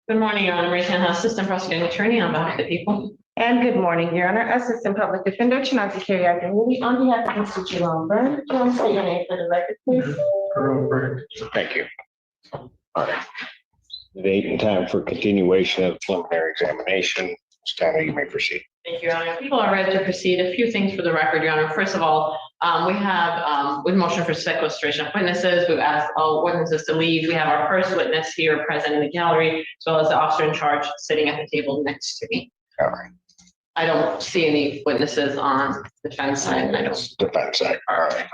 Good morning, Your Honor. Rachel House, Assistant Prosecuting Attorney on behalf of the people. And good morning, Your Honor. Assistant Public Defender Chinazi Kiriaki on behalf of Mr. Jerome Burns. Can you state your name for the record, please? Thank you. All right. The date and time for continuation of the preliminary examination. Ms. Tanner, you may proceed. Thank you, Your Honor. People are ready to proceed. A few things for the record, Your Honor. First of all, we have with motion for sequestration of witnesses. We've asked all witnesses to leave. We have our first witness here present in the gallery, as well as the officer in charge sitting at the table next to me. All right. I don't see any witnesses on the defense side. Defense side. All right.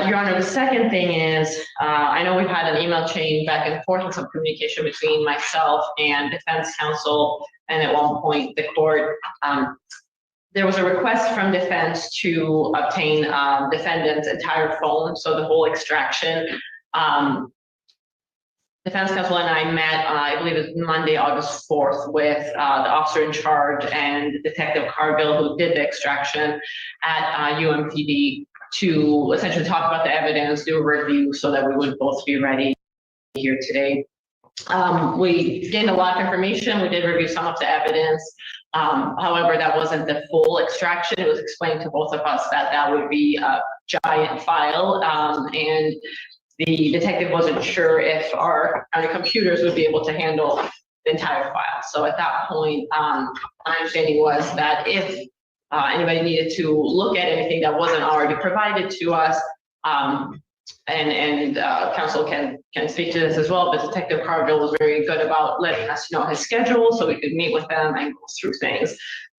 Your Honor, the second thing is, I know we've had an email chain back and forth and some communication between myself and defense counsel, and at one point the court, there was a request from defense to obtain defendant's entire phone, so the whole extraction. Defense counsel and I met, I believe it was Monday, August 4th, with the officer in charge and Detective Cargill, who did the extraction at UMPD, to essentially talk about the evidence, do a review so that we would both be ready here today. We gained a lot of information. We did review some of the evidence. However, that wasn't the full extraction. It was explained to both of us that that would be a giant file, and the detective wasn't sure if our computers would be able to handle the entire file. So at that point, my understanding was that if anybody needed to look at anything that wasn't already provided to us, and counsel can speak to this as well, but Detective Cargill was very good about letting us know his schedule so we could meet with them and go through things.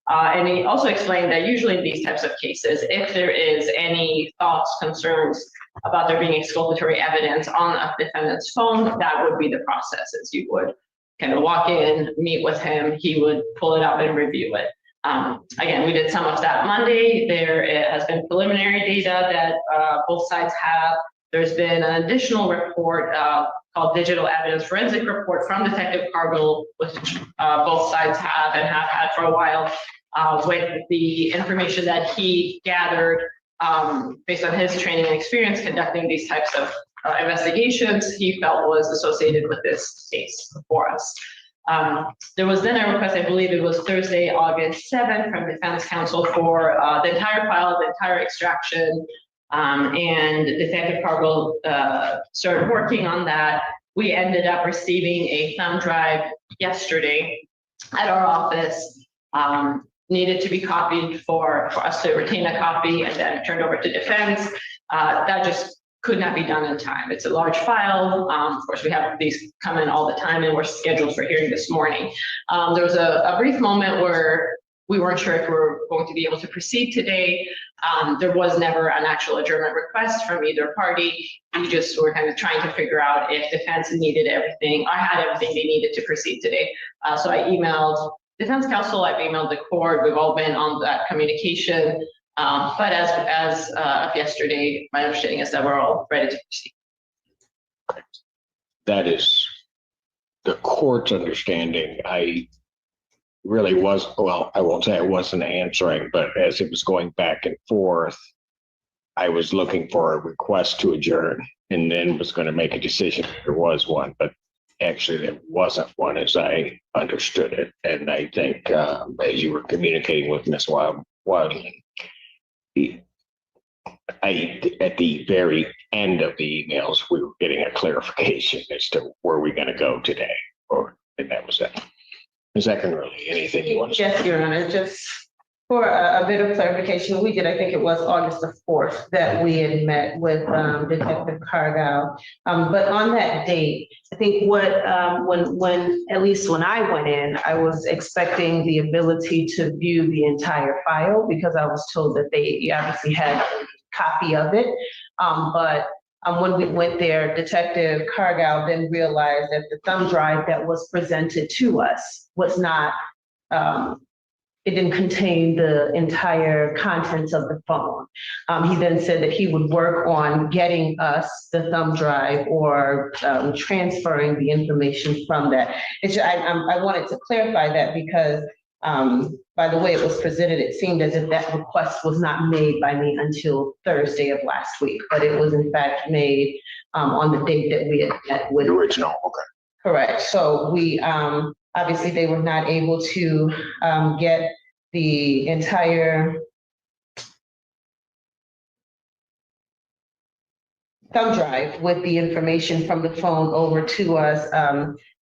And he also explained that usually in these types of cases, if there is any thoughts, concerns about there being exculpatory evidence on a defendant's phone, that would be the process. Is you would kind of walk in, meet with him, he would pull it up and review it. Again, we did some of that Monday. There has been preliminary data that both sides have. There's been an additional report called Digital Evidence Forensic Report from Detective Cargill, which both sides have and have had for a while, with the information that he gathered based on his training and experience conducting these types of investigations, he felt was associated with this case for us. There was then a request, I believe it was Thursday, August 7th, from defense counsel for the entire file, the entire extraction, and Detective Cargill started working on that. We ended up receiving a thumb drive yesterday at our office. Needed to be copied for us to retain a copy and then turned over to defense. That just could not be done in time. It's a large file. Of course, we have these come in all the time and we're scheduled for hearing this morning. There was a brief moment where we weren't sure if we were going to be able to proceed today. There was never an actual adjournment request from either party. We just were kind of trying to figure out if defense needed everything. I had everything they needed to proceed today. So I emailed defense counsel, I've emailed the court. We've all been on that communication. But as of yesterday, my understanding is that we're all ready to proceed. That is the court's understanding. I really was, well, I won't say I wasn't answering, but as it was going back and forth, I was looking for a request to adjourn and then was going to make a decision if there was one, but actually there wasn't one as I understood it. And I think as you were communicating with Ms. Wildman, at the very end of the emails, we were getting a clarification as to where we're going to go today, and that was it. Ms. Eckenroley, anything you want to say? Yes, Your Honor, just for a bit of clarification, we did, I think it was August the 4th that we had met with Detective Cargill. But on that date, I think when at least when I went in, I was expecting the ability to view the entire file because I was told that they obviously had a copy of it. But when we went there, Detective Cargill then realized that the thumb drive that was presented to us was not, it didn't contain the entire contents of the phone. He then said that he would work on getting us the thumb drive or transferring the information from that. I wanted to clarify that because by the way it was presented, it seemed as if that request was not made by me until Thursday of last week, but it was in fact made on the date that we had met with. The original, okay. Correct. So we, obviously they were not able to, get the entire thumb drive with the information from the phone over to us.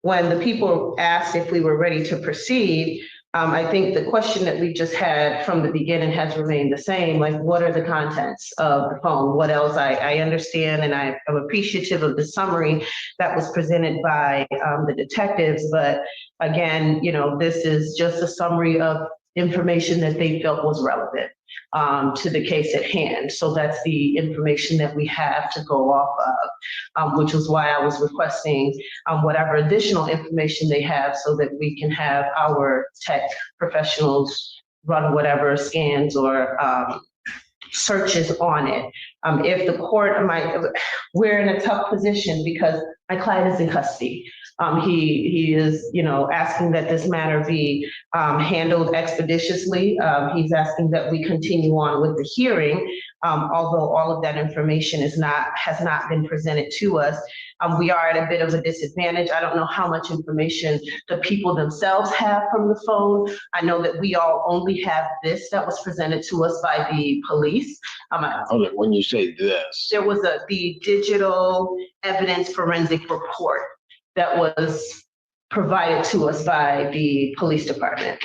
When the people asked if we were ready to proceed, I think the question that we just had from the beginning has remained the same, like what are the contents of the phone? What else? I understand and I'm appreciative of the summary that was presented by the detectives, but again, this is just a summary of information that they felt was relevant to the case at hand. So that's the information that we have to go off of, which is why I was requesting whatever additional information they have so that we can have our tech professionals run whatever scans or searches on it. If the court we're in a tough position because my client is in custody. He is, asking that this matter be handled expeditiously. He's asking that we continue on with the hearing, although all of that information has not been presented to us. We are at a bit of a disadvantage. I don't know how much information the people themselves have from the phone. I know that we all only have this that was presented to us by the police. When you say this, there was the digital evidence forensic report that was provided to us by the police department.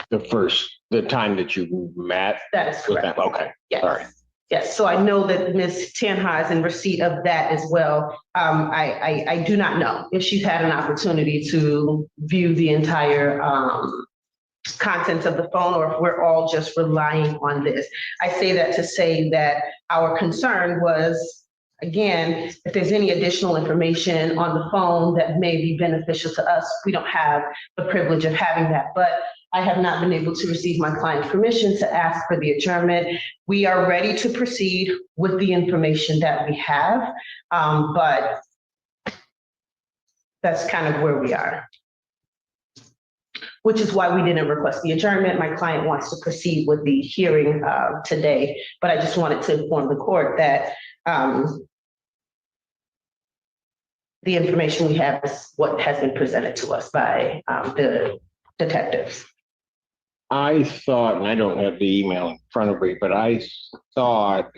the time that you met That is with correct. them? Okay, Yes. all right. Yes, so I know that Ms. Tanha is in receipt of that as well. I do not know if she's had an opportunity to view the entire contents of the phone or if we're all just relying on this. I say that to say that our concern was, again, if there's any additional information on the phone that may be beneficial to us, we don't have the privilege of having that. But I have not been able to receive my client's permission to ask for the adjournment. We are ready to proceed with the information that we have, but that's kind of where we are. Which is why we didn't request the adjournment. My client wants to proceed with the hearing today, but I just wanted to inform the court that the information we have is what has been presented to us by the detectives. I thought, and I don't have the email in front of me, but I thought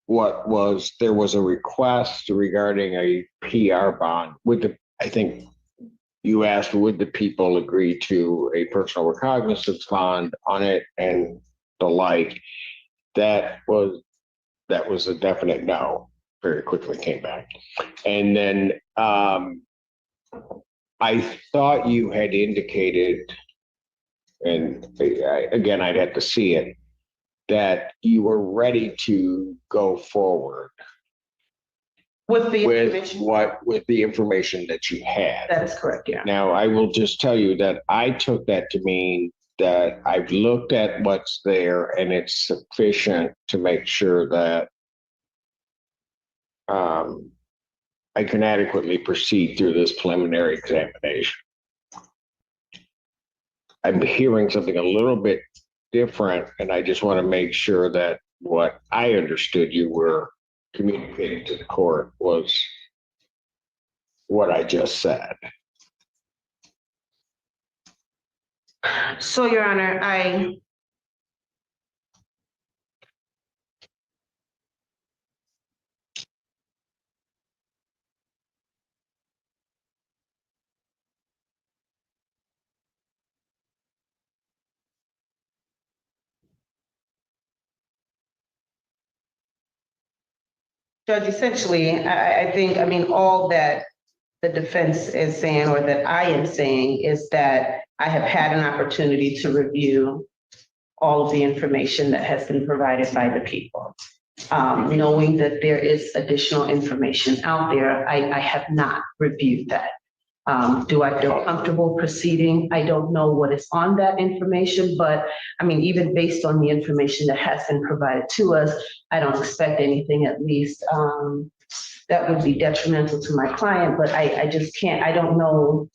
there was a request regarding a PR bond I think you asked, would the people agree to a personal recognizance bond on it and the like? That was a definite no. Very quickly came back. And then I thought you had indicated, and again, I'd have to see it, that you were ready to go forward With the information that you had. That is correct, yeah. Now, I will just tell you that I took that to mean that I've looked at what's there and it's sufficient to make sure that I can adequately proceed through this preliminary examination. I'm hearing something a little bit different, and I just want to make sure that what I understood you were communicating to the court was what I just said. So, Your Honor, Judge, essentially, I think, all that the defense is saying or that I am saying is that I have had an opportunity to review all of the information that has been provided by the people. Knowing that there is additional information out there, I have not reviewed that. Do I feel comfortable proceeding? I don't know what is on that information, but even based on the information that has been provided to us, I don't expect anything at least that would be detrimental to my client, but I just can't, I don't know.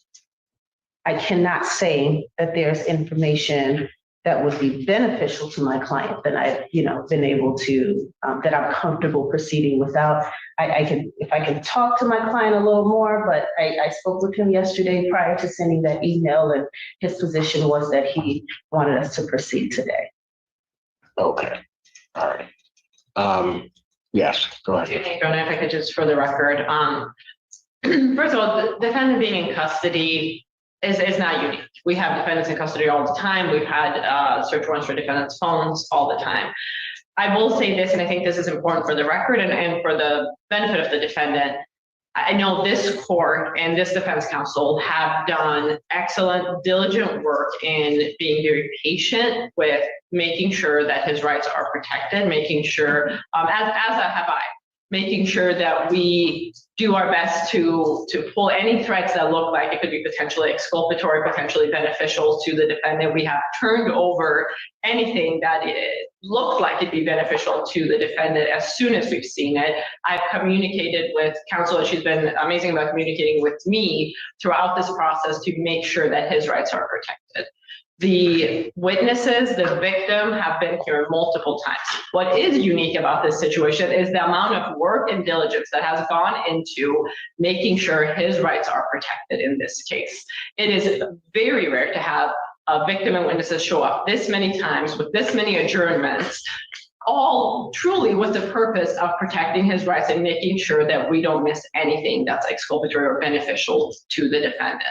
I cannot say that there's information that would be beneficial to my client, then I've, been able to, that I'm comfortable proceeding without, if I can talk to my client a little more, but I spoke with him yesterday prior to sending that email, and his position was that he wanted us to proceed today. Okay, all right. Yes, go ahead. Thank you, and if I could just for the record, first of all, the defendant being in custody is not unique. We have defendants in custody all the time. We've had search warrants for defendants' phones all the time. I will say this, and I think this is important for the record and for the benefit of the defendant. I know this court and this defense counsel have done excellent, diligent work in being very patient with making sure that his rights are protected, making sure, as have I, making sure that we do our best to pull any threats that look like it could be potentially exculpatory, potentially beneficial to the defendant. We have turned over anything that it looked like it'd be beneficial to the defendant as soon as we've seen it. I've communicated with counsel, and she's been amazing about communicating with me throughout this process to make sure that his rights are protected. The witnesses, the victim, have been here multiple times. What is unique about this situation is the amount of work and diligence that has gone into making sure his rights are protected in this case. It is very rare to have a victim and witnesses show up this many times with this many adjournments, all truly with the purpose of protecting his rights and making sure that we don't miss anything that's exculpatory or beneficial to the defendant.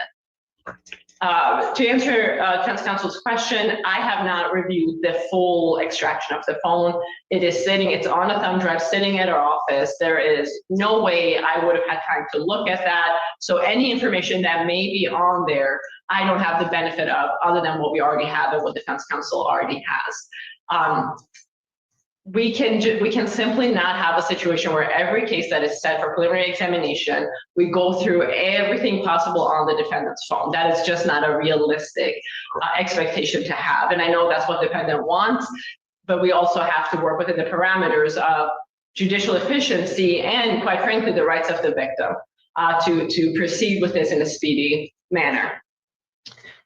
To answer defense counsel's question, I have not reviewed the full extraction of the phone. It is sitting, it's on a thumb drive sitting at our office. There is no way I would have had time to look at that. So any information that may be on there, I don't have the benefit of other than what we already have and what defense counsel already has. We can simply not have a situation where every case that is set for preliminary examination, we go through everything possible on the defendant's phone. That is just not a realistic expectation to have. And I know that's what the defendant wants, but we also have to work within the parameters of judicial efficiency and, quite frankly, the rights of the victim to proceed with this in a speedy manner.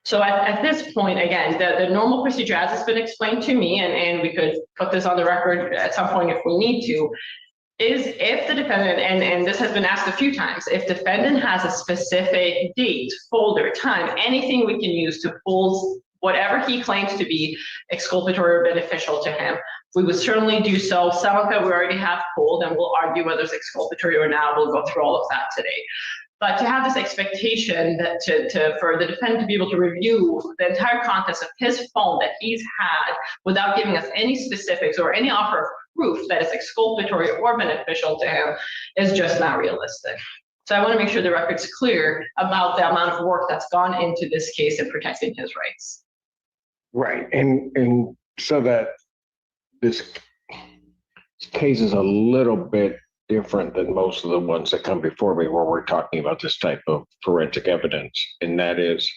So at this point, again, the normal procedure as it's been explained to me, and we could put this on the record at some point if we need to, is if the defendant, and this has been asked a few times, if defendant has a specific date, folder, time, anything we can use to pull whatever he claims to be exculpatory or beneficial to him, we would certainly do so. Some of it we already have pulled, and we'll argue whether it's exculpatory or not. We'll go through all of that today. But to have this expectation that for the defendant to be able to review the entire contents of his phone that he's had without giving us any specifics or any offer of proof that is exculpatory or beneficial to him is just not realistic. So I want to make sure the record's clear about the amount of work that's gone into this case and protecting his rights. Right, and so that this case is a little bit different than most of the ones that come before me where we're talking about this type of forensic evidence. And that is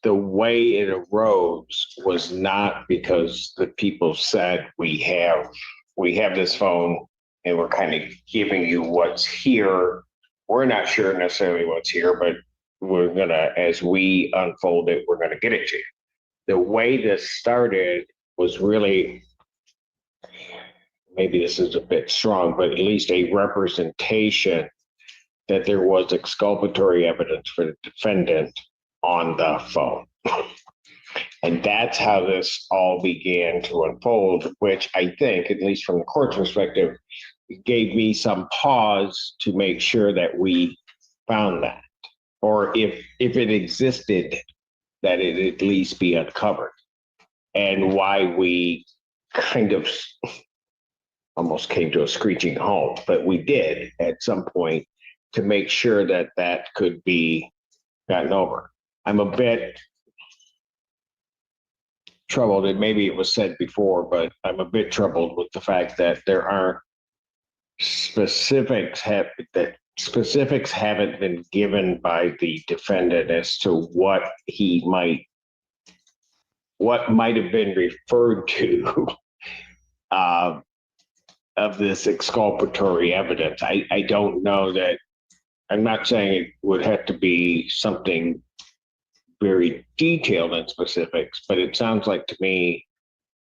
the way it arose was not because the people said we have this phone and we're kind of giving you what's here. We're not sure necessarily what's here, but we're gonna, as we unfold it, we're gonna get it to you. The way this started was really, maybe this is a bit strong, but at least a representation that there was exculpatory evidence for the defendant on the phone. And that's how this all began to unfold, which I think, at least from the court's perspective, gave me some pause to make sure that we found that, or if it existed, that it at least be uncovered, and why we kind of almost came to a screeching halt, but we did at some point to make sure that that could be gotten over. I'm a bit troubled, and maybe it was said before, but I'm a bit troubled with the fact that there aren't specifics haven't been given by the defendant as to what might have been referred to of this exculpatory evidence. I don't know that, I'm not saying it would have to be something very detailed in specifics, but it sounds like to me,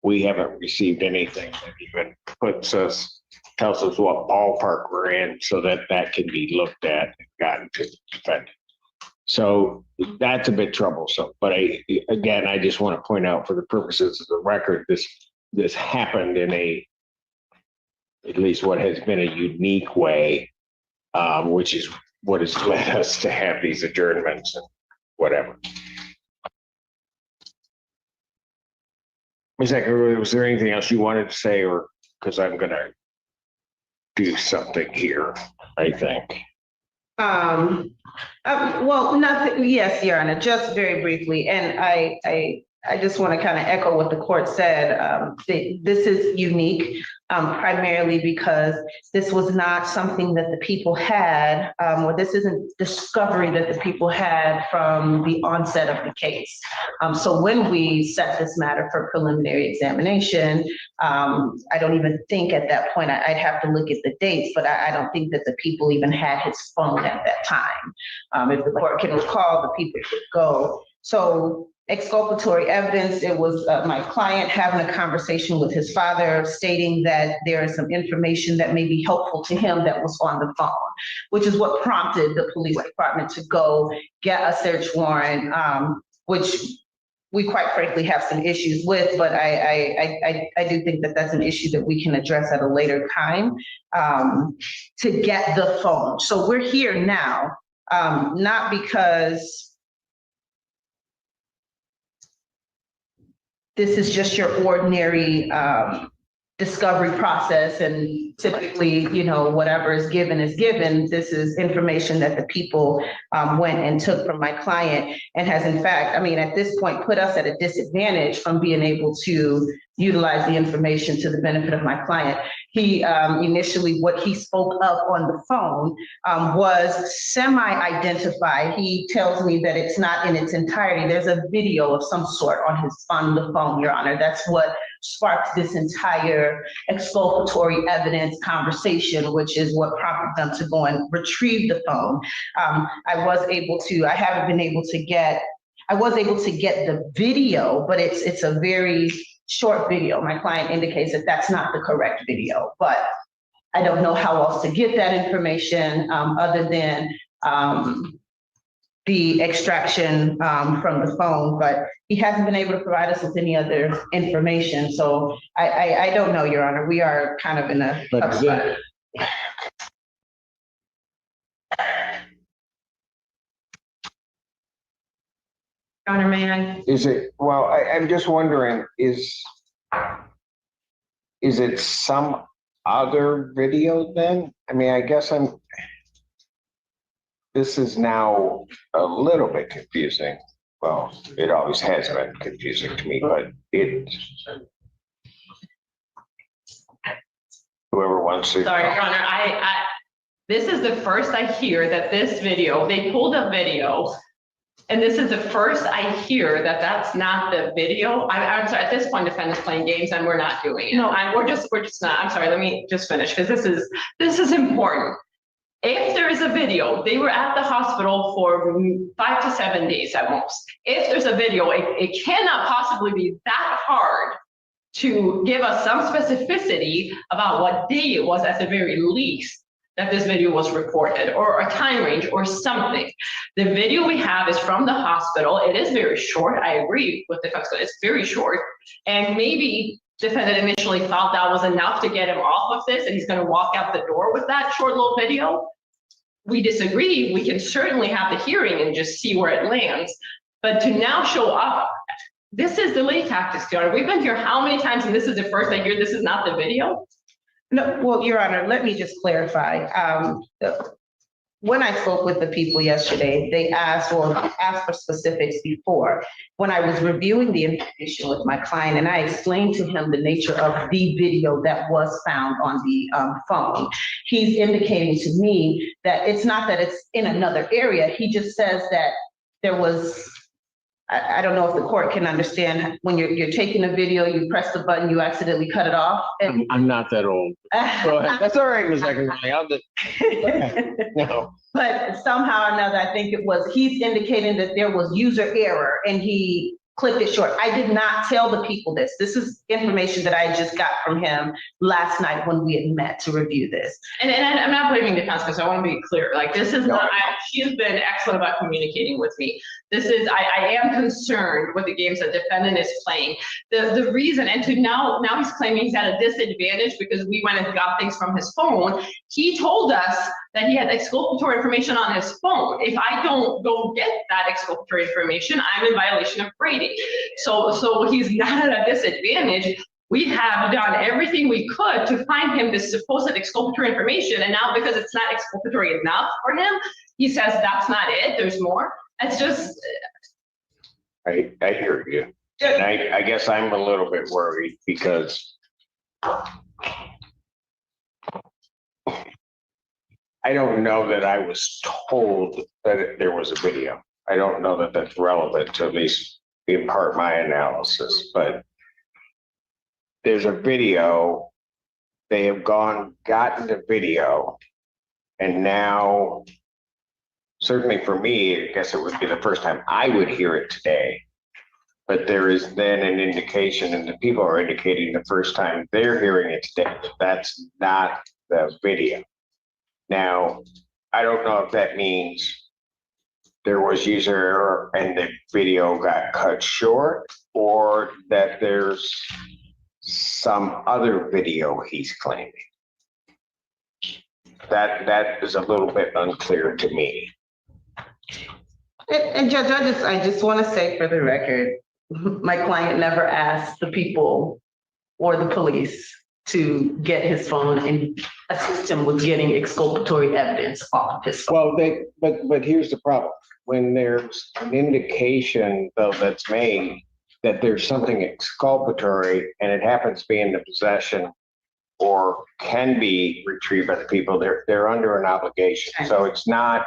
we haven't received anything that even tells us what ballpark we're in so that can be looked at and gotten to the defendant. So that's a bit troublesome. But I just want to point out for the purposes of the record, this happened in at least what has been a unique way, which is what has led us to have these adjournments and whatever. Ms. Ecker, was there anything else you wanted to say, or because I'm going to do something here, I think. Well, nothing. Yes, Your Honor, just very briefly, and I just want to kind of echo what the court said. This is unique, primarily because this was not something that the people had, or this isn't discovery that the people had from the onset of the case. So when we set this matter for preliminary examination, I don't even think at that point, I'd have to look at the dates, but I don't think that the people even had his phone at that time. If the court can recall, the people could go. So exculpatory evidence, it was my client having a conversation with his father stating that there is some information that may be helpful to him that was on the phone, which is what prompted the police department to go get a search warrant, which we quite frankly have some issues with, but I do think that that's an issue that we can address at a later time, to get the phone. So we're here now, not because this is just your ordinary discovery process, and typically, whatever is given is given. This is information that the people went and took from my client, and has in fact, at this point, put us at a disadvantage from being able to utilize the information to the benefit of my client. He initially, what he spoke of on the phone was semi-identified. He tells me that it's not in its entirety. There's a video of some sort on the phone, Your Honor. That's what sparked this entire exculpatory evidence conversation, which is what prompted them to go and retrieve the phone. I was able to get the video, but it's a very short video. My client indicates that that's not the correct video, but I don't know how else to get that information other than the extraction from the phone, but he hasn't been able to provide us with any other information. So I don't know, Your Honor. We are kind of in a tough spot. Honor, may I? Is it, well, I'm just wondering, is it some other video then? I guess this is now a little bit confusing. Well, it always has been confusing to me, but whoever wants to. Sorry, Your Honor, this is the first I hear that this video, they pulled a video, and this is the first I hear that that's not the video. I'm sorry, at this point, defendant's playing games and we're not doing it. No, we're just not. I'm sorry, let me just finish, because this is important. If there is a video, they were at the hospital for 5 to 7 days at most. If there's a video, it cannot possibly be that hard to give us some specificity about what day it was at the very least that this video was recorded, or a time range or something. The video we have is from the hospital. It is very short. I agree with the defense. It's very short. And maybe defendant initially thought that was enough to get him off of this, and he's going to walk out the door with that short little video. We disagree. We can certainly have the hearing and just see where it lands. But to now show up, this is delay tactics, Your Honor. We've been here how many times, and this is the first I hear this is not the video? No, well, Your Honor, let me just clarify. When I spoke with the people yesterday, they asked for specifics before. When I was reviewing the information with my client, and I explained to him the nature of the video that was found on the phone, he's indicating to me that it's not that it's in another area. He just says that there was I don't know if the court can understand when you're taking a video, you press the button, you accidentally cut it off. And I'm not that old. Go ahead. That's all right, Ms. Eckenroley. I'll just, no. But somehow or another, I think he's indicating that there was user error and he clipped it short. I did not tell the people this. This is information that I just got from him last night when we had met to review this. And I'm not blaming defense because I want to be clear. Like, this is not, she has been excellent about communicating with me. This is, I am concerned with the games that defendant is playing. The reason, and to now he's claiming he's at a disadvantage because we went and got things from his phone. He told us that he had exculpatory information on his phone. If I don't go get that exculpatory information, I'm in violation of Brady. So he's not at a disadvantage. We have done everything we could to find him this supposed exculpatory information. And now because it's not exculpatory enough for him, he says that's not it, there's more. It's just. I hear you. And I guess I'm a little bit worried because I don't know that I was told that there was a video. I don't know that that's relevant to at least in part my analysis, but there's a video. They have gotten the video, and now, certainly for me, I guess it would be the first time I would hear it today. But there is then an indication, and the people are indicating the first time they're hearing it today, that that's not the video. Now, I don't know if that means there was user error and the video got cut short, or that there's some other video he's claiming. That is a little bit unclear to me. And Judge, I just want to say for the record, my client never asked the people or the police to get his phone and assist him with getting exculpatory evidence off his phone. Well, but here's the problem. When there's an indication, though, that's made that there's something exculpatory and it happens to be in the possession or can be retrieved by the people, they're under an obligation. So it's not,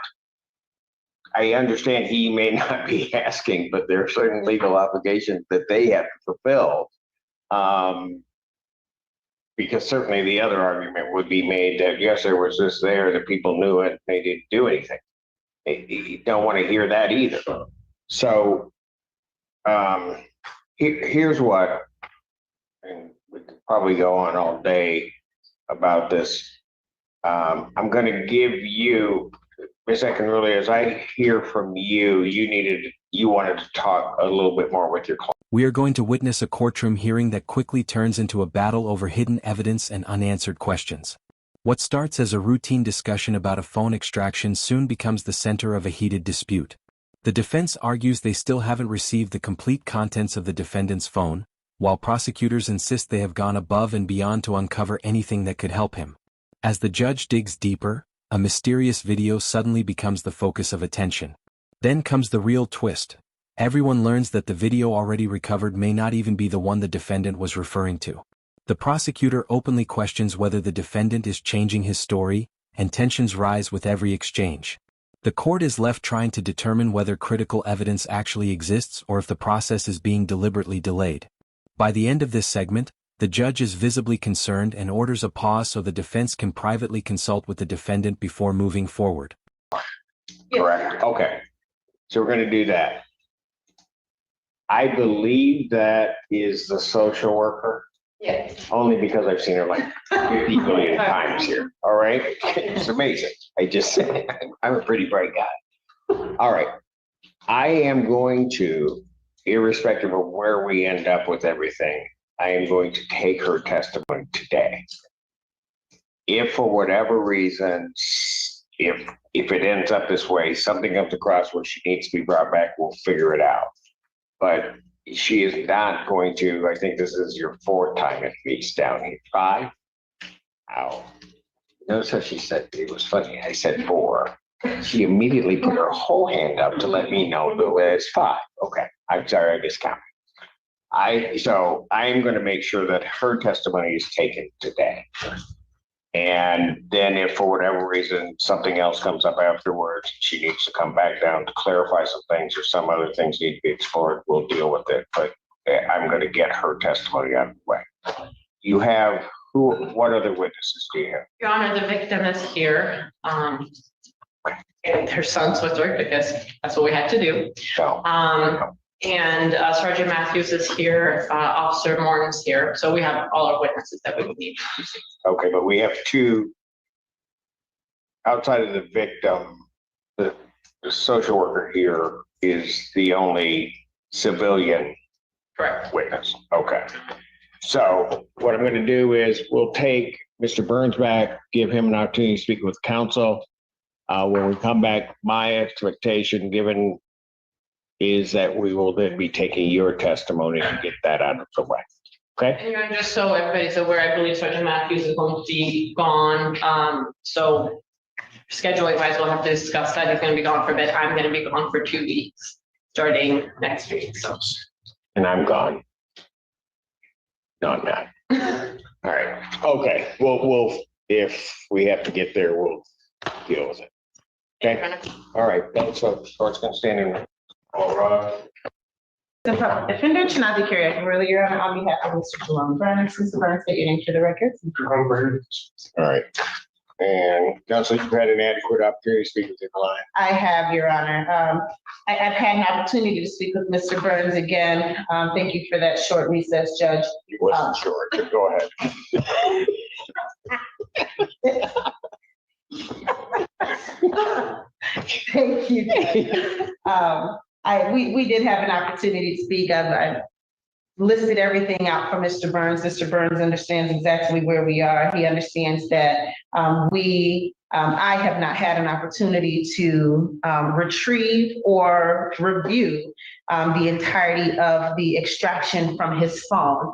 I understand he may not be asking, but there are certain legal obligations that they have to fulfill. Because certainly the other argument would be made that, yes, there was this there, the people knew it, they didn't do anything. You don't want to hear that either. So here's what, and we could probably go on all day about this. I'm going to give you, Ms. Eckenroley, as I hear from you, you wanted to talk a little bit more with your client. We are going to witness a courtroom hearing that quickly turns into a battle over hidden evidence and unanswered questions. What starts as a routine discussion about a phone extraction soon becomes the center of a heated dispute. The defense argues they still haven't received the complete contents of the defendant's phone, while prosecutors insist they have gone above and beyond to uncover anything that could help him. As the judge digs deeper, a mysterious video suddenly becomes the focus of attention. Then comes the real twist. Everyone learns that the video already recovered may not even be the one the defendant was referring to. The prosecutor openly questions whether the defendant is changing his story, and tensions rise with every exchange. The court is left trying to determine whether critical evidence actually exists or if the process is being deliberately delayed. By the end of this segment, the judge is visibly concerned and orders a pause so the defense can privately consult with the defendant before moving forward. Correct. Okay. So we're going to do that. I believe that is the social worker. Yes. Only because I've seen her like 50 million times here. All right. It's amazing. I'm a pretty bright guy. All right. I am going to, irrespective of where we end up with everything, I am going to take her testimony today. If for whatever reason, if it ends up this way, something comes across where she needs to be brought back, we'll figure it out. But she is not going to, I think this is your fourth time at least down here. 5? Ow. Notice how she said, it was funny, I said 4. She immediately put her whole hand up to let me know that it's 5. Okay, I'm sorry, I miscounted. So I am going to make sure that her testimony is taken today. And then if for whatever reason, something else comes up afterwards, she needs to come back down to clarify some things or some other things need to be explored, we'll deal with it. But I'm going to get her testimony out of the way. You have what other witnesses do you have? Your Honor, the victim is here. And her son's with her because that's what we had to do. No. And Sergeant Matthews is here, Officer Morgan's here. So we have all our witnesses that we would need. Okay, but we have two outside of the victim. The social worker here is the only civilian Correct. witness. Okay. So what I'm going to do is we'll take Mr. Burns back, give him an opportunity to speak with counsel. When we come back, my expectation given is that we will then be taking your testimony to get that out of the way. Okay? And you're just so everybody's aware, I believe Sergeant Matthews is going to be gone. So scheduling wise, we'll have to discuss that. He's going to be gone for a bit. I'm going to be gone for 2 weeks, starting next week. So. And I'm gone. No, I'm not. All right. Okay. We'll if we have to get there, we'll deal with it. Okay. All right. Thanks. So court's going to stand in. All right. The public defender, Chinazi Carey, earlier on behalf of Mr. Jerome Burns, Mr. Burns, state your name for the record. All right. And counsel, you've had an adequate opportunity to speak with your client. I have, Your Honor. I've had an opportunity to speak with Mr. Burns again. Thank you for that short recess, Judge. It wasn't short, but go ahead. Thank you, Judge. We did have an opportunity to speak. I've listed everything out for Mr. Burns. Mr. Burns understands exactly where we are. He understands that I have not had an opportunity to retrieve or review the entirety of the extraction from his phone.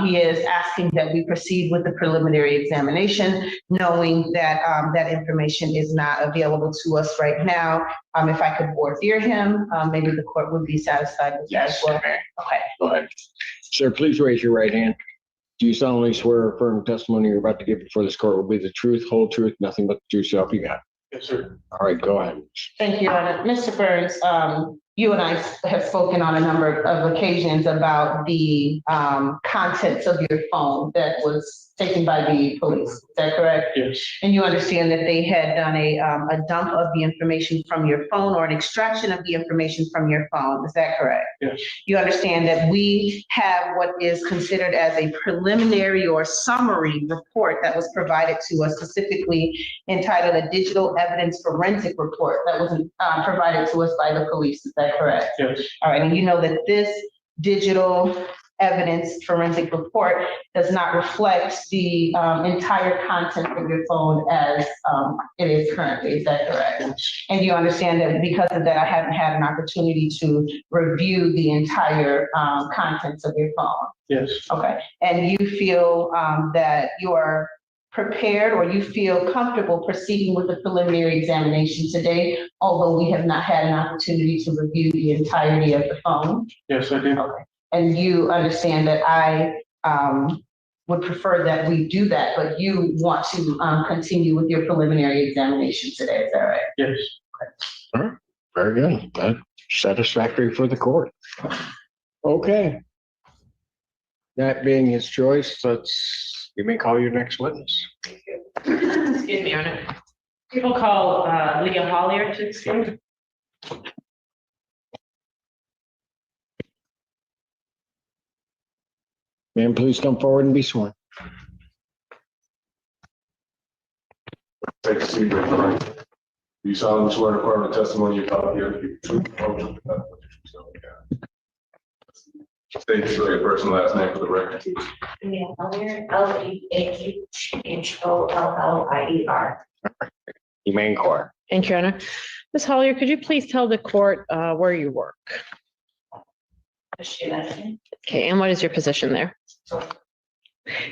He is asking that we proceed with the preliminary examination, knowing that that information is not available to us right now. If I could ordeer him, maybe the court would be satisfied with that as well. Okay. Go ahead. Sir, please raise your right hand. Do you solemnly swear or affirm testimony you're about to give before this court will be the truth, whole truth, nothing but the truth, so help you God? Yes, sir. All right, go ahead. Thank you, Your Honor. Mr. Burns, you and I have spoken on a number of occasions about the contents of your phone that was taken by the police. Is that correct? Yes. And you understand that they had done a dump of the information from your phone or an extraction of the information from your phone. Is that correct? Yes. You understand that we have what is considered as a preliminary or summary report that was provided to us, specifically entitled a digital evidence forensic report that was provided to us by the police. Is that correct? Yes. All right, and you know that this digital evidence forensic report does not reflect the entire content of your phone as it is currently. Is that correct? And you understand that because of that, I haven't had an opportunity to review the entire contents of your phone. Yes. Okay, and you feel that you are prepared or you feel comfortable proceeding with the preliminary examination today, although we have not had an opportunity to review the entirety of the phone? Yes, I do. Okay. And you understand that I would prefer that we do that, but you want to continue with your preliminary examination today, is that right? Yes. All right, very good. That's satisfactory for the court. Okay. That being his choice, you may call your next witness. Excuse me, Your Honor. People call Leah Hollier to excuse. Ma'am, please come forward and be sworn. Take a seat, Your Honor. You solemnly swear to affirm the testimony you're about to give to be the truth, the whole truth, and nothing but the truth, so help you God. State your first and last name for the record, please. Leah Hollier, Leahhollier. You may inquire. Thank you, Your Honor. Ms. Hollier, could you please tell the court where you work? Okay, and what is your position there?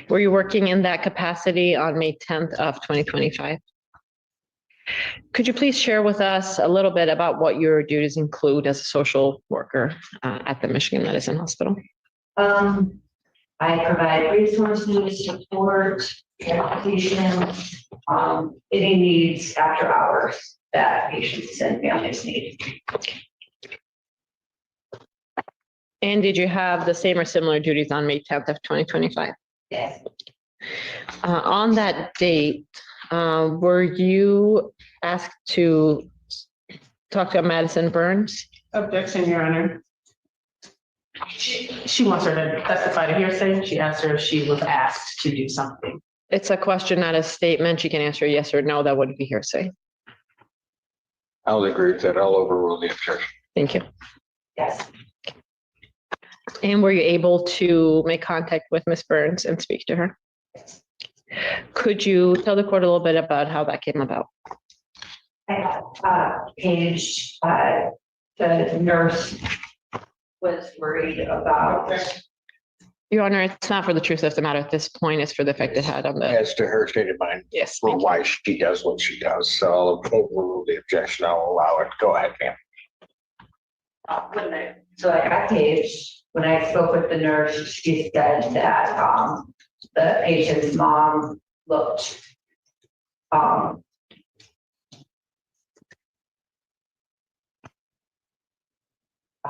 Were you working in that capacity on May 10th of 2025? Could you please share with us a little bit about what your duties include as a social worker at the Michigan Medicine Hospital? I provide resources, support, education, any needs after hours that patients and families need. And did you have the same or similar duties on May 10th of 2025? Yes. On that date, were you asked to talk to Madison Burns? Objection, Your Honor. She wants her to testify to hearsay. She asked her if she was asked to do something. It's a question, not a statement. You can answer yes or no. That wouldn't be hearsay. I'll agree with that. I'll overrule the objection. Thank you. Yes. And were you able to make contact with Ms. Burns and speak to her? Could you tell the court a little bit about how that came about? I have page, the nurse was worried about. Your Honor, it's not for the truth of the matter at this point. It's for the effect it had on the. As to her state of mind, Yes. for why she does what she does. So I'll overrule the objection. I'll allow it. Go ahead, ma'am. So I got page, when I spoke with the nurse, she said that, the patient's mom looked,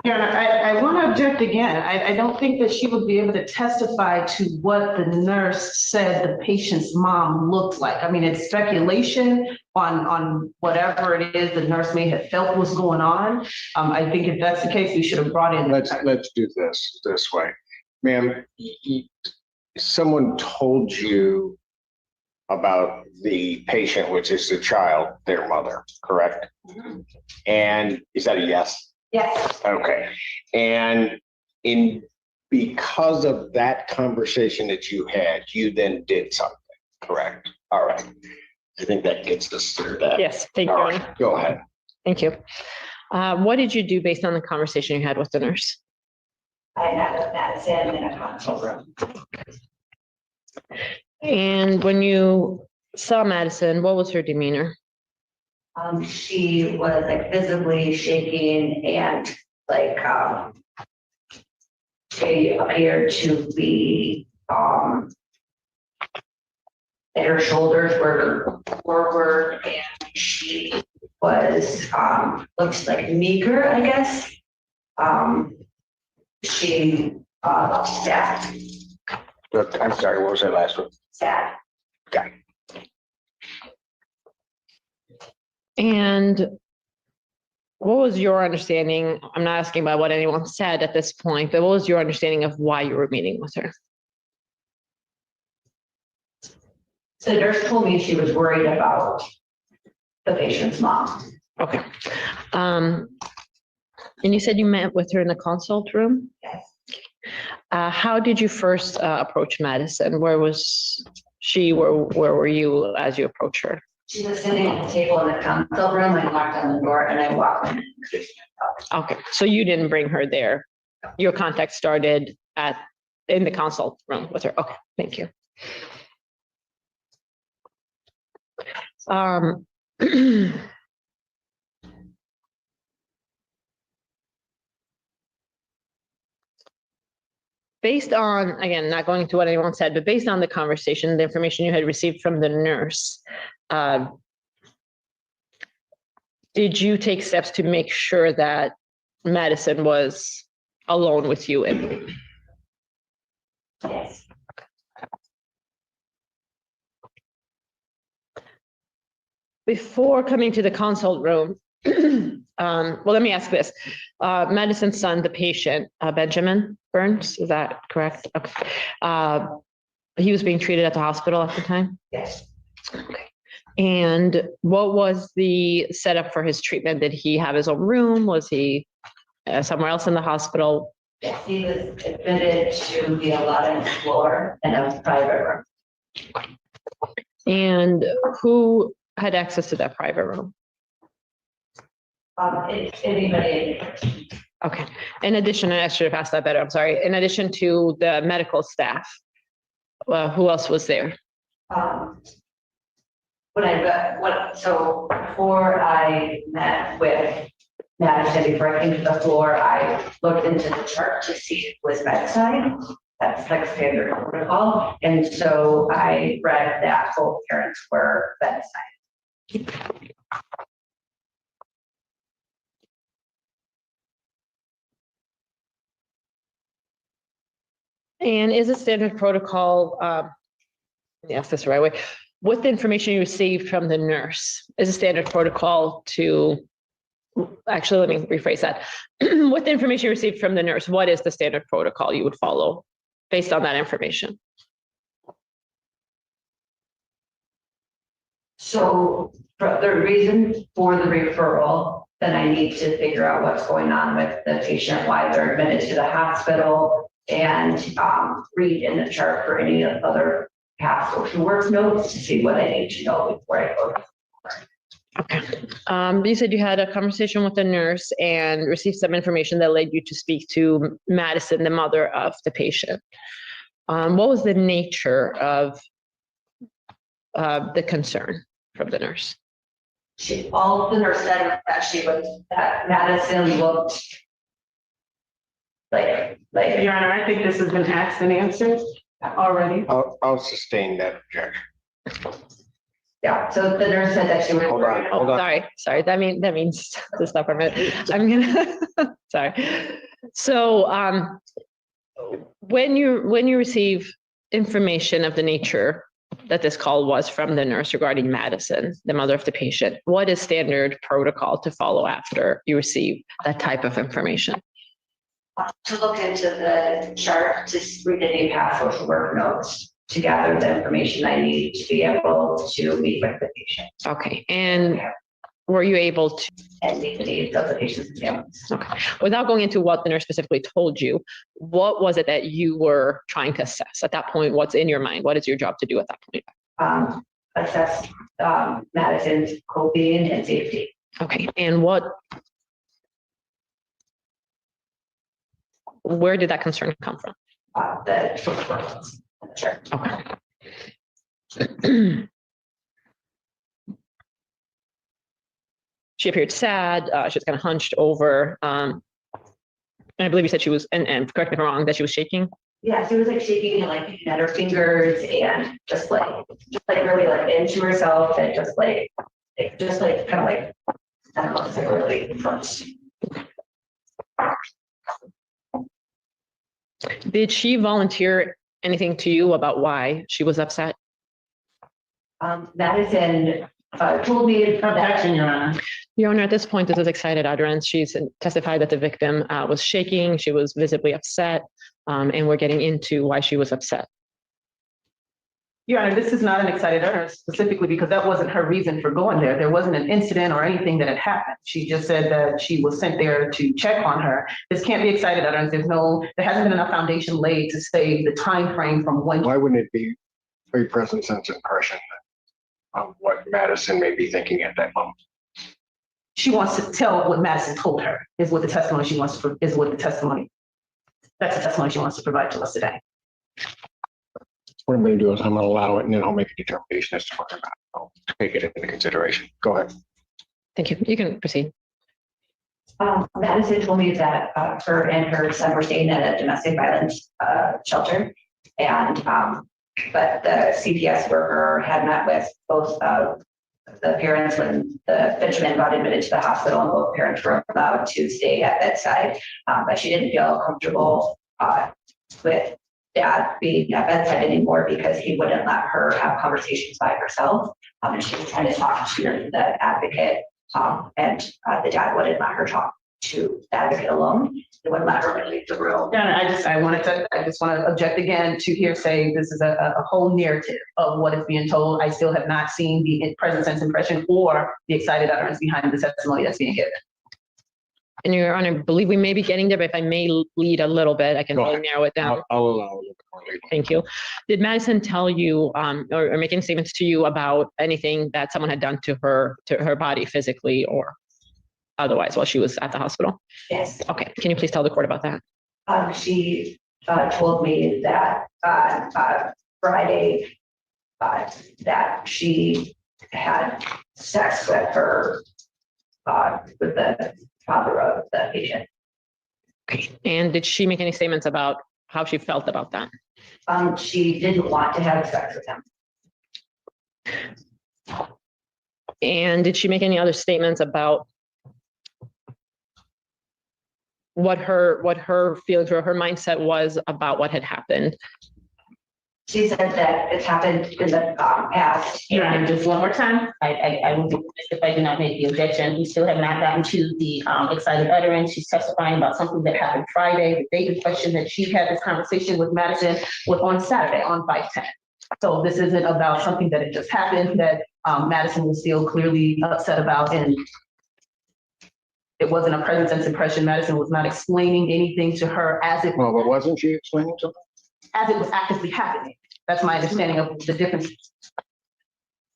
Your Honor, I want to object again. I don't think that she would be able to testify to what the nurse said the patient's mom looked like. I mean, it's speculation on whatever it is the nurse may have felt was going on. I think if that's the case, we should have brought in. Let's do this way. Ma'am, someone told you about the patient, which is the child, their mother, correct? Mhm. And is that a yes? yes, Okay. And because of that conversation that you had, you then did something, correct? All right. I think that gets us through that. Yes, thank you. All Your Honor. right, go ahead. Thank you. What did you do based on the conversation you had with the nurse? I had a Madison in a consult room. And when you saw Madison, what was her demeanor? She was like visibly shaking and like, she appeared to be, that her shoulders were forward and she was, looks like meager, I guess. She, sad, Look, I'm sorry, what was that last one? sad. Okay. And what was your understanding? I'm not asking about what anyone said at this point, but what was your understanding of why you were meeting with her? So the nurse told me she was worried about the patient's mom. Okay. And you said you met with her in the consult room? Yes. How did you first approach Madison? Where was she? Where were you as you approached her? She was sitting at the table in the consult room. I knocked on the door and I walked in. Okay, so you didn't bring her there. Your contact started in the consult room with her. Okay, thank you. Based on, again, not going to what anyone said, but based on the conversation, the information you had received from the nurse, did you take steps to make sure that Madison was alone with you? And Yes. before coming to the consult room, well, let me ask this. Madison's son, the patient, Benjamin Burns, is that correct? Okay. He was being treated at the hospital at the time? Yes. Okay. And what was the setup for his treatment? Did he have his own room? Was he somewhere else in the hospital? Yes, he was admitted to the allotted floor in a private room. And who had access to that private room? Anybody. Okay. In addition, I should have asked that better. I'm sorry. In addition to the medical staff, who else was there? So before I met with Madison, before I came to the floor, I looked into the chart to see if it was bedside. That's like standard protocol. And so I read that both parents were bedside. And is a standard protocol, yes, that's the right way, with the information you received from the nurse, is a standard protocol to, actually, let me rephrase that. With the information you received from the nurse, what is the standard protocol you would follow based on that information? So for the reason for the referral, then I need to figure out what's going on with the patient, why they're admitted to the hospital, and read in the chart for any other past social work notes to see what I need to know before I go. Okay. You said you had a conversation with the nurse and received some information that led you to speak to Madison, the mother of the patient. What was the nature of the concern from the nurse? All the nurse said that Madison looked like. Your Honor, I think this has been asked and answered already. I'll sustain that objection. Yeah, so the nurse said that she was. Hold on, hold on. Sorry. That means to stop for a minute. I'm gonna, sorry. So, when you receive information of the nature that this call was from the nurse regarding Madison, the mother of the patient, what is standard protocol to follow after you receive that type of information? To look into the chart, to read any past social work notes, to gather the information I need to be able to meet with the patient. Okay, and were you able to? And meet the needs of the patient's families. Okay, without going into what the nurse specifically told you, what was it that you were trying to assess at that point? What's in your mind? What is your job to do at that point? Assess Madison's coping and safety. Okay, and where did that concern come from? The social work notes. Sure. Okay. She appeared sad. She was kind of hunched over. And I believe you said she was, and correct me if I'm wrong, that she was shaking. Yeah, she was like shaking and like picking at her fingers and just like really like into herself and just like kind of like, I don't know, it's like really front. Did she volunteer anything to you about why she was upset? Madison told me Objection, Your Honor. Your Honor, at this point, this is excited utterance. She's testified that the victim was shaking. She was visibly upset, and we're getting into why she was upset. Your Honor, this is not an excited utterance specifically because that wasn't her reason for going there. There wasn't an incident or anything that had happened. She just said that she was sent there to check on her. This can't be excited utterance. There hasn't been enough foundation laid to say the time frame from when. Why wouldn't it be a present sense impression of what Madison may be thinking at that moment? She wants to tell what Madison told her is what the testimony she wants to, that's the testimony she wants to provide to us today. What I'm going to do is I'm going to allow it and then I'll make a determination as to whether or not I'll take it into consideration. Go ahead. Thank you. You can proceed. Madison told me that her and her son were staying at a domestic violence shelter, and but the CPS worker had met with both of the parents when the Benjamin got admitted to the hospital, and both parents were allowed to stay at bedside, but she didn't feel comfortable with Dad being at bedside anymore because he wouldn't let her have conversations by herself, and she was trying to talk to the advocate, and the dad wouldn't let her talk to the advocate alone. They wouldn't let her leave the room. Yeah, I just want to object again to hearsay. This is a whole narrative of what is being told. I still have not seen the present sense impression or the excited utterance behind the testimony that's being given. And Your Honor, I believe we may be getting there, but if I may lead a little bit, I can really narrow it down. I'll allow a little bit more later. Thank you. Did Madison tell you or make any statements to you about anything that someone had done to her body physically or otherwise while she was at the hospital? Yes. Okay. Can you please tell the court about that? She told me that Friday that she had sex with her with the father of the patient. Okay. And did she make any statements about how she felt about that. She didn't want to have sex with him. And did she make any other statements about what her feelings or her mindset was about what had happened? She said that it's happened in the past. Your Honor, just one more time. I will be remiss if I do not make the objection. We still have not gotten to the excited utterance. She's testifying about something that happened Friday. The date in question that she had this conversation with Madison was on Saturday on 5/10. So this isn't about something that had just happened that Madison was still clearly upset about, and it wasn't a present sense impression. Madison was not explaining anything to her as it Well, but wasn't she explaining something? as it was actively happening. That's my understanding of the difference.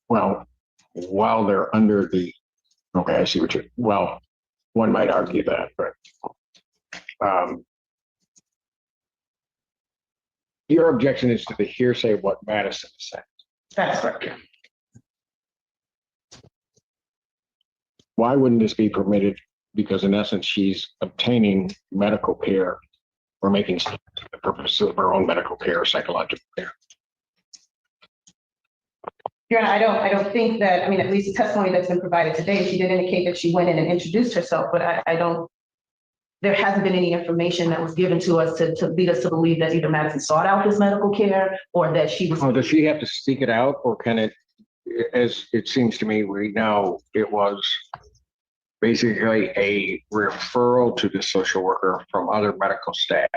Well, while they're under the, okay, I see what you're, well, one might argue that, but your objection is to the hearsay of what Madison said. That's correct. Why wouldn't this be permitted? Because in essence, she's obtaining medical care or making for the purpose of her own medical care or psychological care. Your Honor, I don't think that, I mean, at least the testimony that's been provided today, she did indicate that she went in and introduced herself, but I don't, there hasn't been any information that was given to us to lead us to believe that either Madison sought out this medical care or that she was. Oh, does she have to seek it out, or can it, as it seems to me right now, it was basically a referral to the social worker from other medical staff,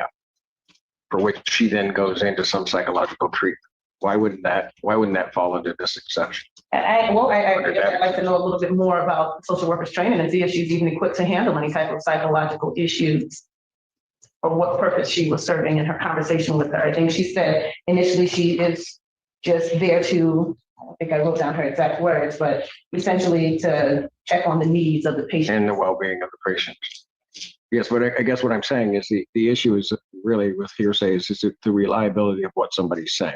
for which she then goes into some psychological treatment? Why wouldn't that fall into this exception? I'd like to know a little bit more about social workers training and see if she's even equipped to handle any type of psychological issues or what purpose she was serving in her conversation with her. I think she said initially she is just there to, I don't think I wrote down her exact words, but essentially to check on the needs of the patient. And the well-being of the patient. Yes, but I guess what I'm saying is the issue is really with hearsay is the reliability of what somebody's saying.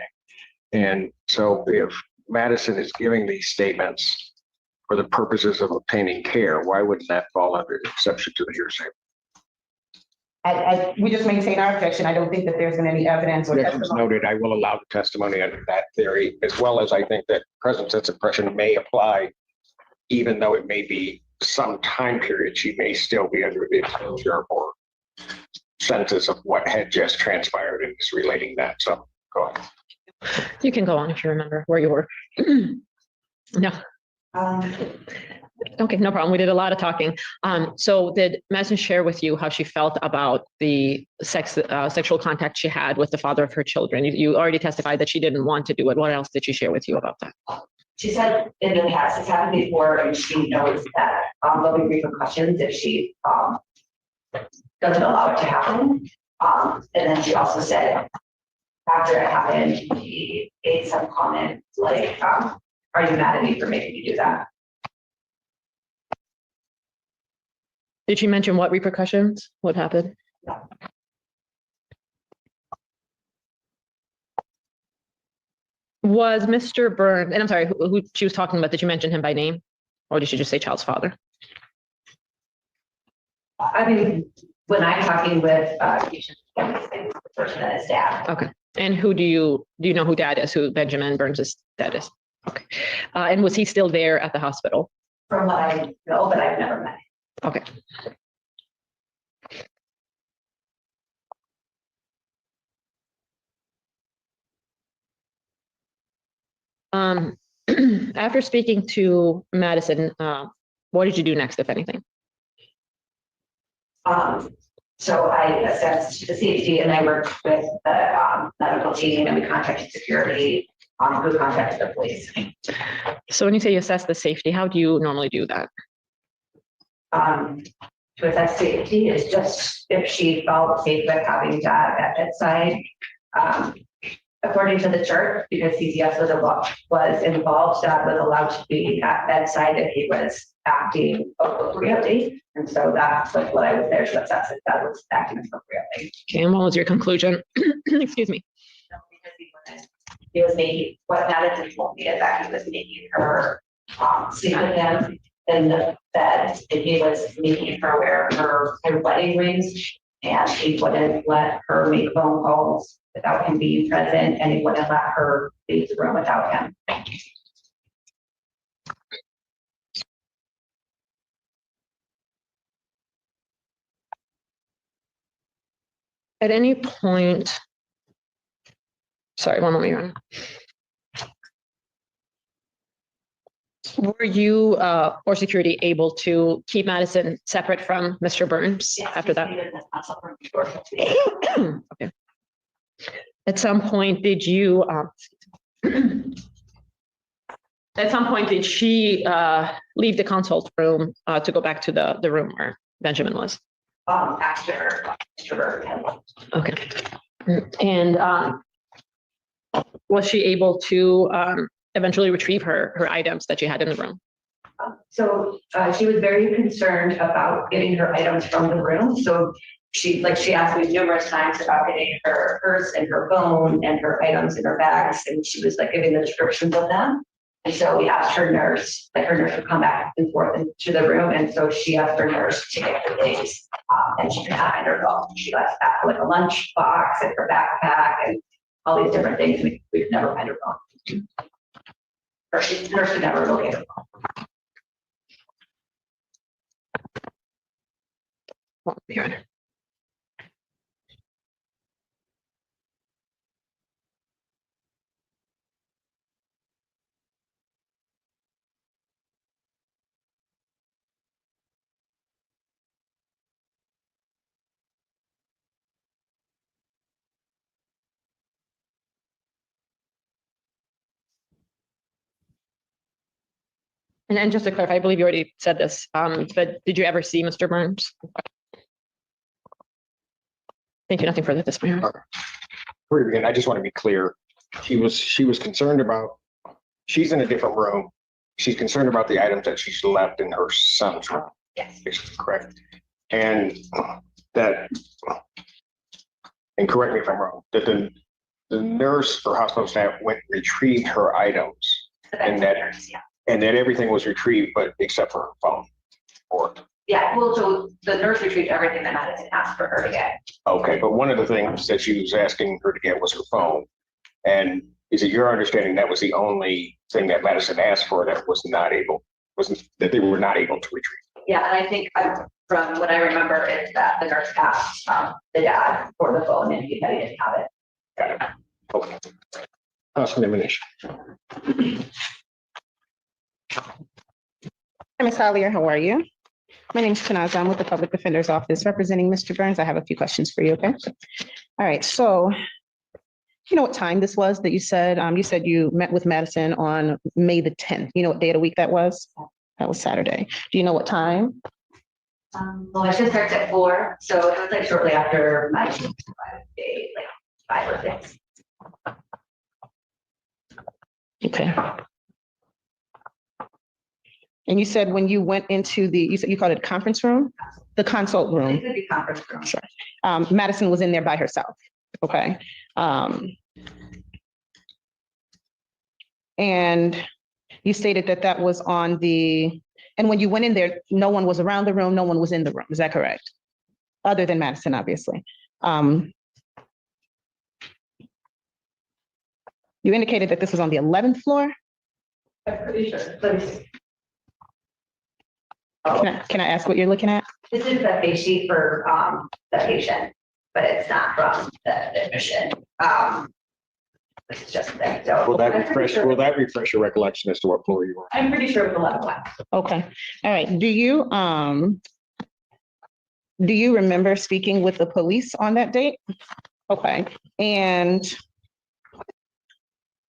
And so if Madison is giving these statements for the purposes of obtaining care, why wouldn't that fall under the exception to the hearsay? We just maintain our objection. I don't think that there's been any evidence or Objections testimony. noted, I will allow the testimony under that theory, as well as I think that present sense impression may apply, even though it may be some time period, she may still be under the exposure or senses of what had just transpired and is relating that. So go ahead. You can go on if you remember where you were. No. Okay, no problem. We did a lot of talking. So did Madison share with you how she felt about the sexual contact she had with the father of her children? You already testified that she didn't want to do it. What else did she share with you about that? She said in the past, it's happened before, and she knows that there'll be repercussions if she doesn't allow it to happen. And then she also said, after it happened, he made some comment like, are you mad at me for making you do that? Did she mention what repercussions? What happened? No. Was Mr. Burns, and I'm sorry, who she was talking about, did you mention him by name? Or did she just say child's father? I mean, when I'm talking with patients, the person that is dad. Okay. And who do you know who dad is, who Benjamin Burns' dad is? Okay. And was he still there at the hospital? From what I know, but I've never met him. Okay. After speaking to Madison, what did you do next, if anything? So I assessed the safety, and I worked with the medical team, and we contacted security, who contacted the police. So when you say you assess the safety, how do you normally do that? To assess safety is just if she felt safe with having dad at bedside. According to the church, because CPS was involved, dad was allowed to be at bedside if he was acting appropriately. And so that's like what I was there to assess, if that was acting appropriately. Okay, and what was your conclusion? Excuse me. Because he was making, what Madison told me is that he was making her sleep with him in the bed, and he was making her wear her wedding rings And he wouldn't let her make phone calls without him being present, and he wouldn't let her leave the room without him. At any point, sorry, one moment, Your Honor. Were you or security able to keep Madison separate from Mr. Burns after that? Okay. At some point, did you, at some point, did she leave the consult room to go back to the room where Benjamin was? After Mr. Burns had left. Okay. And was she able to eventually retrieve her items that she had in the room? So she was very concerned about getting her items from the room. So she asked me numerous times about getting her purse and her phone and her items in her bags, and she was like giving the descriptions of them. And so we asked her nurse, like her nurse would come back and forth into the room, and so she asked her nurse to get the things, and she could not find her phone. She left that like a lunch box and her backpack and all these different things. We could never find her phone. Or the nurse could never locate her phone. Well, Your Honor. And just to clarify, I believe you already said this, but did you ever see Mr. Burns? Thank you. Nothing further at this point. Your Honor. Before we begin, I just want to be clear. She was concerned about, she's in a different room. She's concerned about the items that she's left in her son's room. Yes. Is correct. And that, and correct me if I'm wrong, that the nurse or hospital staff went and retrieved her items, and that, nurse, yeah. and that everything was retrieved, but except for her phone. Or Yeah, well, so the nurse retrieved everything that Madison asked for her to get. okay, but one of the things that she was asking her to get was her phone. And is it your understanding that was the only thing that Madison asked for that that they were not able to retrieve? Yeah, and I think from what I remember is that the nurse asked the dad for the phone, and he said he didn't have it. Got it. Okay. Cross-examination. Hi, Ms. Hollier, how are you? My name is Tanaza. I'm with the Public Defender's Office representing Mr. Burns. I have a few questions for you, okay? All right, so you know what time this was that you said you met with Madison on May the 10th. You know what day of the week that was? That was Saturday. Do you know what time? Well, my shift starts at 4, so it was like shortly after my day, like 5 or 6. Okay. And you said when you went into you said you called it conference room? The consult room. It could be conference room. Sure. Madison was in there by herself. Okay. And you stated that was on and when you went in there, no one was around the room, no one was in the room. Is that correct? Other than Madison, obviously. You indicated that this was on the 11th floor? I'm pretty sure. Let me see. Can I ask what you're looking at? This is the face sheet for the patient, but it's not from the admission. This is just there. So Will that refresh your recollection as to what floor you were? I'm pretty sure it was 11. Okay. All right. Do you remember speaking with the police on that date? Okay. And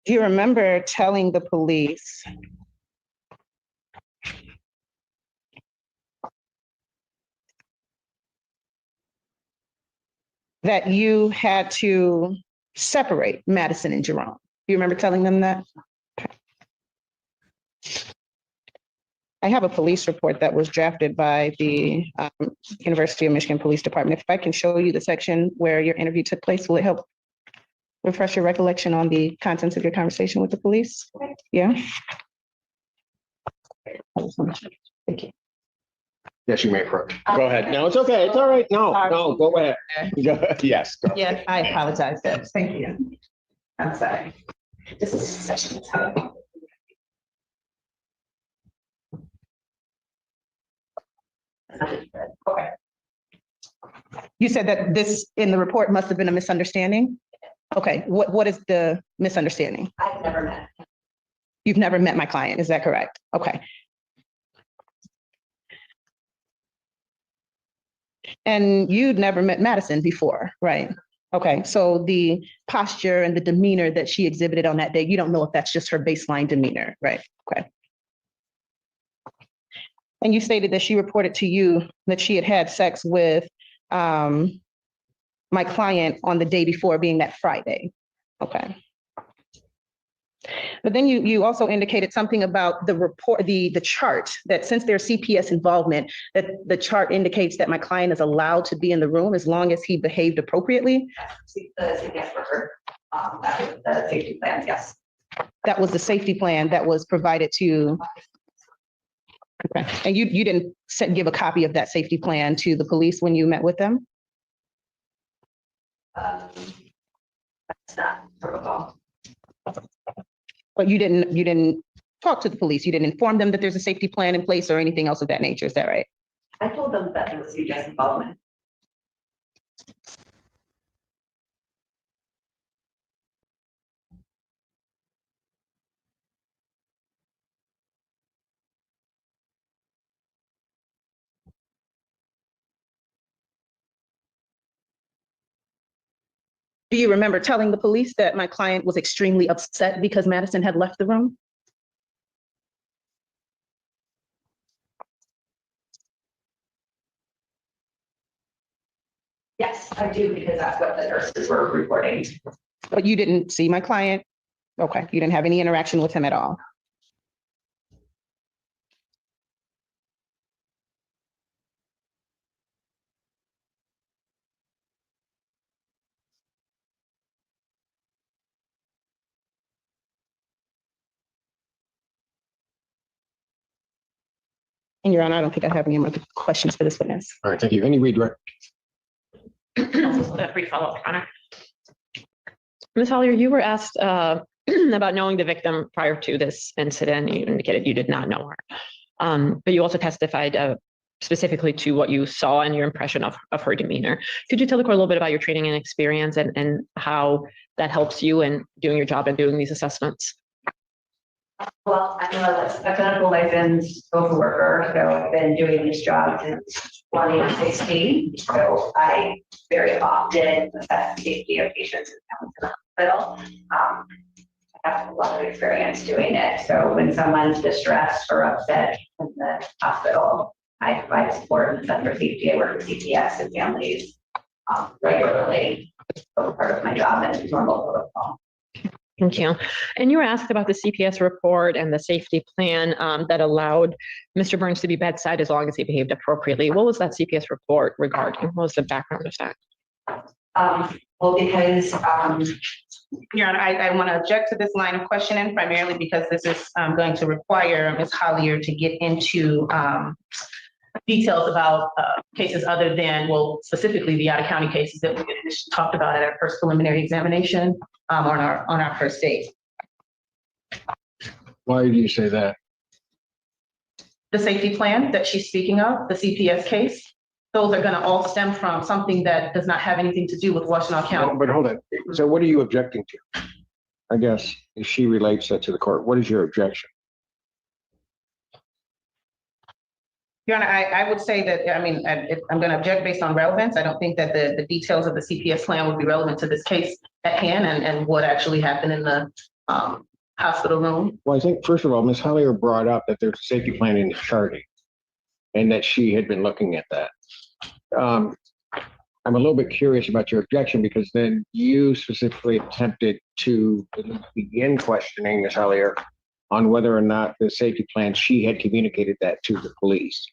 do you remember telling the police that you had to separate Madison and Jerome? Do you remember telling them that? Okay. I have a police report that was drafted by the University of Michigan Police Department. If I can show you the section where your interview took place, will it help refresh your recollection on the contents of your conversation with the police? Yeah. Thank you. Yes, you may approach. Go ahead. No, it's okay. It's all right. No, no, go ahead. Yes. Go. Yeah, I apologize, Debs. Thank you. I'm sorry. This is such a tough. Okay. You said that this in the report must have been a misunderstanding? Okay, what is the misunderstanding? I've never met. You've never met my client, is that correct? Okay. And you'd never met Madison before, right? Okay, so the posture and the demeanor that she exhibited on that day, you don't know if that's just her baseline demeanor, right? Okay. And you stated that she reported to you that she had had sex with my client on the day before, being that Friday. Okay. But then you also indicated something about the report, the chart, that since there's CPS involvement, that the chart indicates that my client is allowed to be in the room as long as he behaved appropriately. The CPS worker, that was the safety plan, yes. That was the safety plan that was provided to. Okay, and you didn't give a copy of that safety plan to the police when you met with them? That's not protocol. But you didn't talk to the police, you didn't inform them that there's a safety plan in place or anything else of that nature, is that right? I told them that there was CPS involvement. Do you remember telling the police that my client was extremely upset because Madison had left the room? Yes, I do, because that's what the nurses were reporting. But you didn't see my client? Okay, you didn't have any interaction with him at all? And Your Honor, I don't think I have any more questions for this witness. All right, thank you. Any redirect? A brief follow-up, Your Honor. Ms. Hollier, you were asked about knowing the victim prior to this incident. You indicated you did not know her. But you also testified specifically to what you saw and your impression of her demeanor. Could you tell the court a little bit about your training and experience and how that helps you in doing your job and doing these assessments? Well, I'm a clinical licensed social worker, so I've been doing this job since 2016. So I very often assess the safety of patients in the hospital. I have a lot of experience doing it. So when someone's distressed or upset in the hospital, I provide support and center safety. I work with CPS and families regularly. So part of my job and normal protocol. Thank you. And you were asked about the CPS report and the safety plan that allowed Mr. Burns to be bedside as long as he behaved appropriately. What was that CPS report regarding? What was the background of that? Well, because Your Honor, I want to object to this line of questioning primarily because this is going to require Ms. Hollier to get into details about cases other than, well, specifically the out-of-county cases that we talked about at our first preliminary examination on our first date. Why do you say that? The safety plan that she's speaking of, the CPS case, those are going to all stem from something that does not have anything to do with Washtenaw County. But hold on. So what are you objecting to? I guess if she relates that to the court, what is your objection? Your Honor, I would say that, I mean, I'm going to object based on relevance. I don't think that the details of the CPS plan would be relevant to this case at hand and what actually happened in the hospital room. Well, I think, first of all, Ms. Hollier brought up that there's a safety plan in the charting and that she had been looking at that. I'm a little bit curious about your objection because then you specifically attempted to begin questioning Ms. Hollier on whether or not the safety plan, she had communicated that to the police.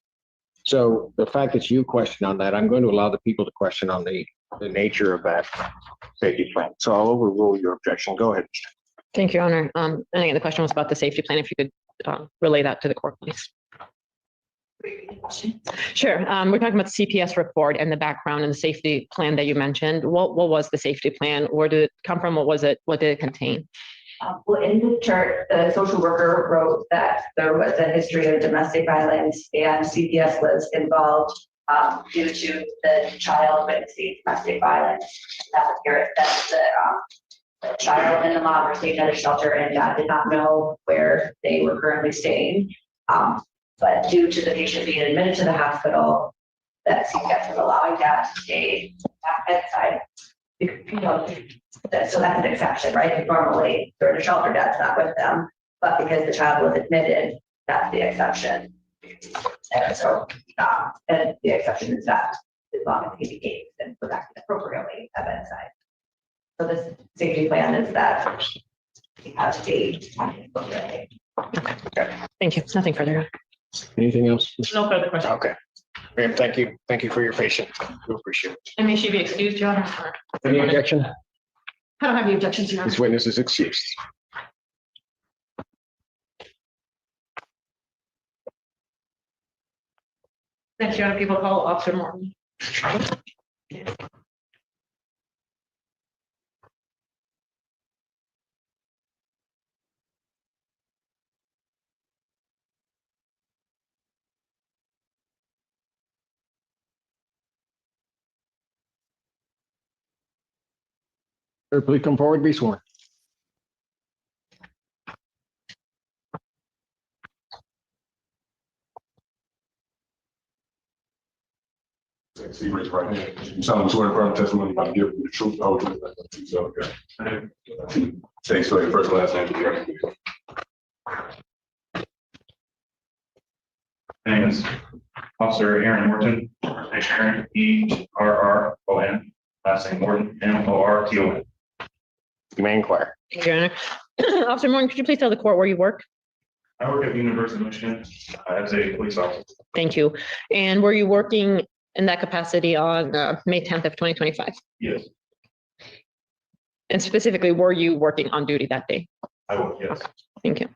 So the fact that you question on that, I'm going to allow the people to question on the nature of that safety plan. So I'll overrule your objection. Go ahead. Thank you, Your Honor. And again, the question was about the safety plan. If you could relay that to the court, please. Sure. We're talking about the CPS report and the background and the safety plan that you mentioned. What was the safety plan? Where did it come from? What was it? What did it contain? Well, in the chart, the social worker wrote that there was a history of domestic violence and CPS was involved due to the child witnessing domestic violence. That the child and the mom were staying at a shelter and dad did not know where they were currently staying. But due to the patient being admitted to the hospital, that CPS was allowing dad to stay at bedside. You know, so that's an exception, right? Normally, they're in a shelter, dad's not with them, but because the child was admitted, that's the exception. And so, and the exception is that as long as he behaves and was acting appropriately at bedside. So this safety plan is that he has to be appropriately. Thank you. Nothing further. Anything else? No further questions. Okay. Ma'am, thank you. Thank you for your patience. We appreciate it. And may she be excused, Your Honor? Any objection? I don't have any objections, Your Honor. This witness is excused. Next, Your Honor, people call Officer Morton. Sir, please come forward, be sworn. See, raise your right hand. You solemnly swear to affirm the testimony about to give the truth, the whole truth, and nothing but the truth, so help you. Say, so your first and last name to the record, please. Name is Officer Aaron Morton, Aaron ERRON, last name Morton MORTON. You may inquire. Thank you, Your Honor. Officer Morton, could you please tell the court where you work? I work at the University of Michigan as a police officer. Thank you. And were you working in that capacity on May 10th of 2025? Yes, And specifically, were you working on duty that day? I work, yes. Thank you.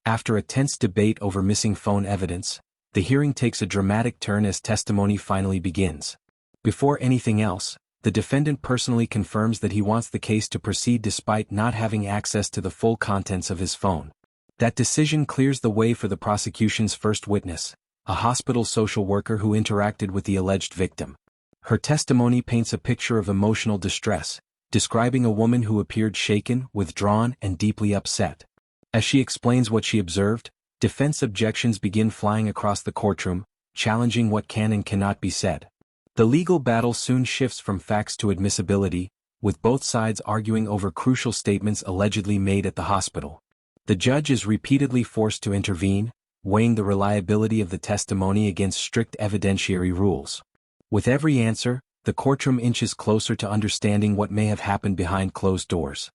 After a tense debate over missing phone evidence, the hearing takes a dramatic turn as testimony finally begins. Before anything else, the defendant personally confirms that he wants the case to proceed despite not having access to the full contents of his phone. That decision clears the way for the prosecution's first witness, a hospital social worker who interacted with the alleged victim. Her testimony paints a picture of emotional distress, describing a woman who appeared shaken, withdrawn, and deeply upset. As she explains what she observed, defense objections begin flying across the courtroom, challenging what can and cannot be said. The legal battle soon shifts from facts to admissibility, with both sides arguing over crucial statements allegedly made at the hospital. The judge is repeatedly forced to intervene, weighing the reliability of the testimony against strict evidentiary rules. With every answer, the courtroom inches closer to understanding what may have happened behind closed doors.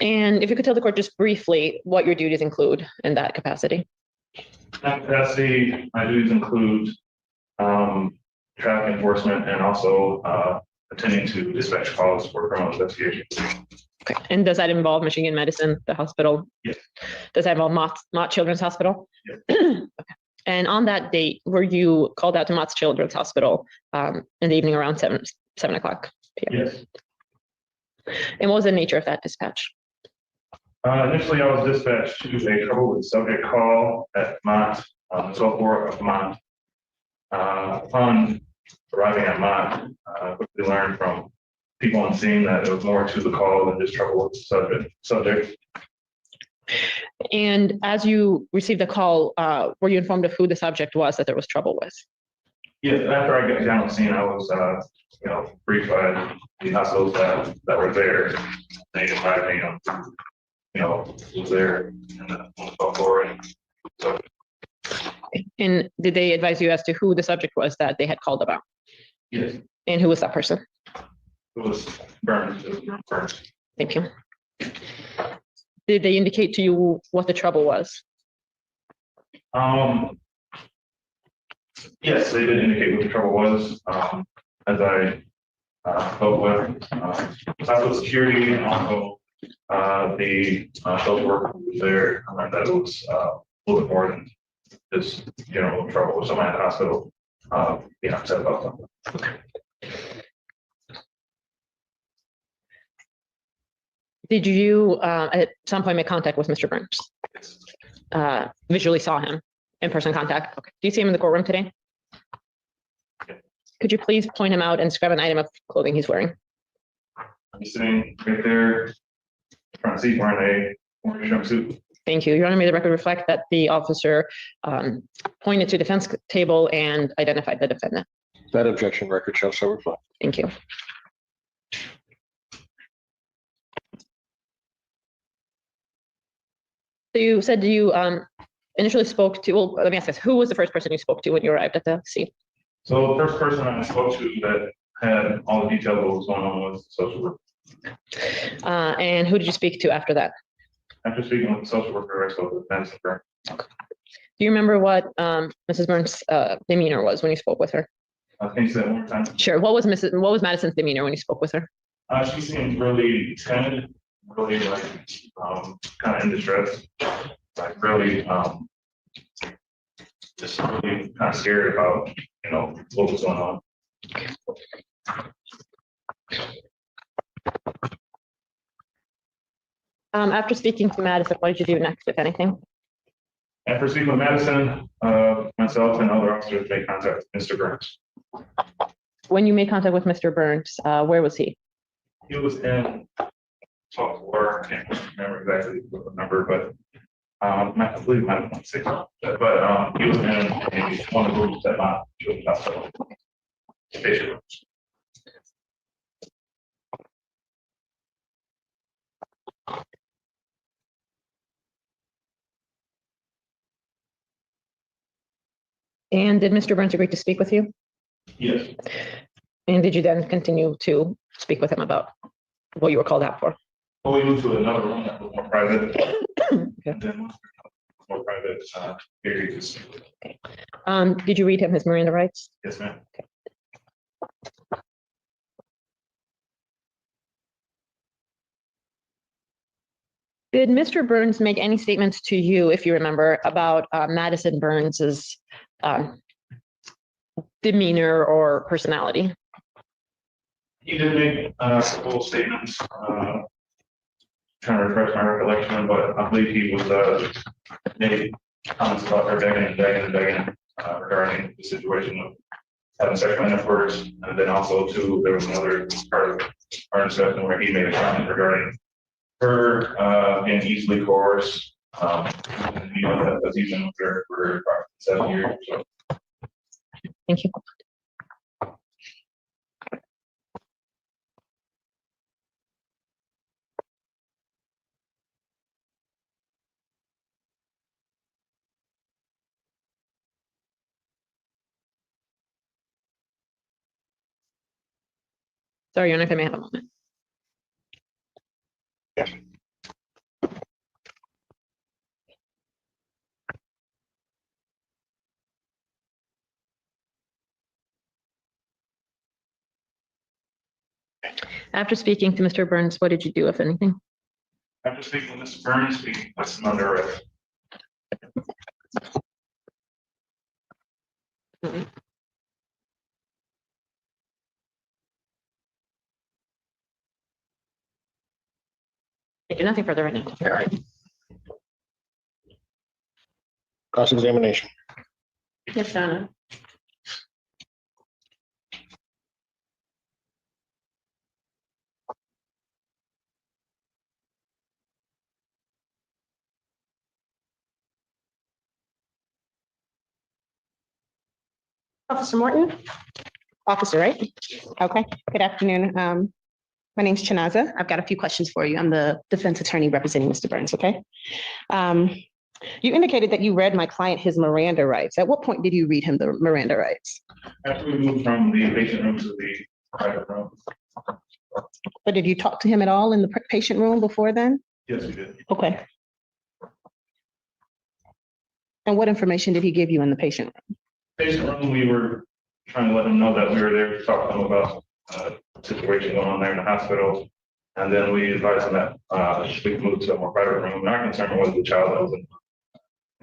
And if you could tell the court just briefly what your duties include in that capacity. In that capacity, my duties include traffic enforcement and also attending to dispatch calls for criminal investigation. Okay. And does that involve Michigan Medicine, the hospital? Yes. Does that involve Mott Children's Hospital? Yes. Okay. And on that date, were you called out to Mott Children's Hospital in the evening around 7 o'clock p.m.? Yes. And what was the nature of that dispatch? Initially, I was dispatched to a trouble with subject call at Mott, on the 12th floor of Mott. Upon arriving at Mott, I quickly learned from people on scene that there was more to the call than just trouble with the subject. And as you received the call, were you informed of who the subject was that there was trouble with? Yes, after I got down on scene, I was, briefed by the hospitals that were there. They advised me, who was there and on the 12th floor. And so, And did they advise you as to who the subject was that they had called about? yes, And who was that person? it was Burns. Thank you. Did they indicate to you what the trouble was? Yes, they did indicate what the trouble was. As I spoke with hospital security and also the social worker who was there, I learned that it was a little bit more than just general trouble with somebody in the hospital, being upset about something. Did you at some point make contact with Mr. Burns? Visually saw him, in-person contact? Okay. Do you see him in the courtroom today? Could you please point him out and describe an item of clothing he's wearing? He's sitting right there, front seat, wearing a orange jumpsuit. Thank you. Your Honor, may the record reflect that the officer pointed to defense table and identified the defendant. That objection record shall so reflect. Thank you. So you said you initially spoke to, well, let me ask this, who was the first person you spoke to when you arrived at the scene? So the first person I spoke to that had all the details of what was going on was the social worker. And who did you speak to after that? After speaking with the social worker, I spoke with Madison Burns. Do you remember what Mrs. Burns' demeanor was when you spoke with her? Can you say that one more time? Sure. What was Madison's demeanor when you spoke with her? She seemed really timid, really like kind of in distress, like really just really kind of scared about what was going on. After speaking to Madison, what did you do next, if anything? After speaking with Madison, myself and other officers made contact with Mr. Burns. When you made contact with Mr. Burns, where was he? He was in top floor. I can't remember exactly the number, but I believe it might have been 6. But he was in one of the rooms at my hospital. Patient rooms. And did Mr. Burns agree to speak with you? Yes. And did you then continue to speak with him about what you were called out for? Well, we moved to another room that was more private. Okay. And then more private areas. Okay. Did you read him his Miranda rights? Yes, ma'am. Okay. Did Mr. Burns make any statements to you, if you remember, about Madison Burns's demeanor or personality? He did make full statements, trying to refresh my recollection, but I believe he was made comments about her begging regarding the situation of having sexual intercourse, and then also too there was another part of our discussion where he made a comment regarding her being easily coerced. That was even with her for approximately 7 years. So. Thank you. Sorry, Your Honor, if I may have a moment. Yes. After speaking to Mr. Burns, what did you do, if anything? After speaking with Mr. Burns, we placed him under arrest. I do nothing further right now. All right. Cross-examination. Yes, Your Honor. Officer Morton? Officer, right? Okay, good afternoon. My name's Chinaza. I've got a few questions for you. I'm the defense attorney representing Mr. Burns, okay? You indicated that you read my client his Miranda rights. At what point did you read him the Miranda rights? After we moved from the patient room to the private room. But did you talk to him at all in the patient room before then? Yes, we did. Okay. And what information did he give you in the patient room? Patient room, we were trying to let him know that we were there to talk to him about the situation going on there in the hospital. And then we advised him that we could move to a more private room. And our concern was the child that was in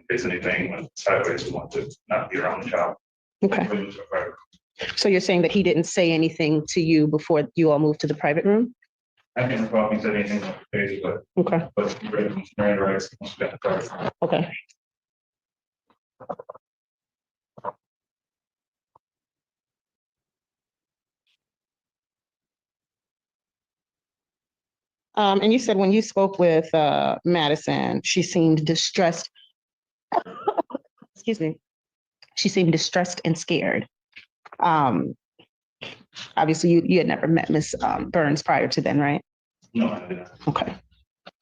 face anything went sideways, we want to not be around the child. Okay. So you're saying that he didn't say anything to you before you all moved to the private room? I can't recall if he said anything on the page, Okay. but he read from Miranda rights. Okay. And you said when you spoke with Madison, she seemed distressed. Excuse me. She seemed distressed and scared. Obviously, you had never met Miss Burns prior to then, right? No, I didn't. Okay.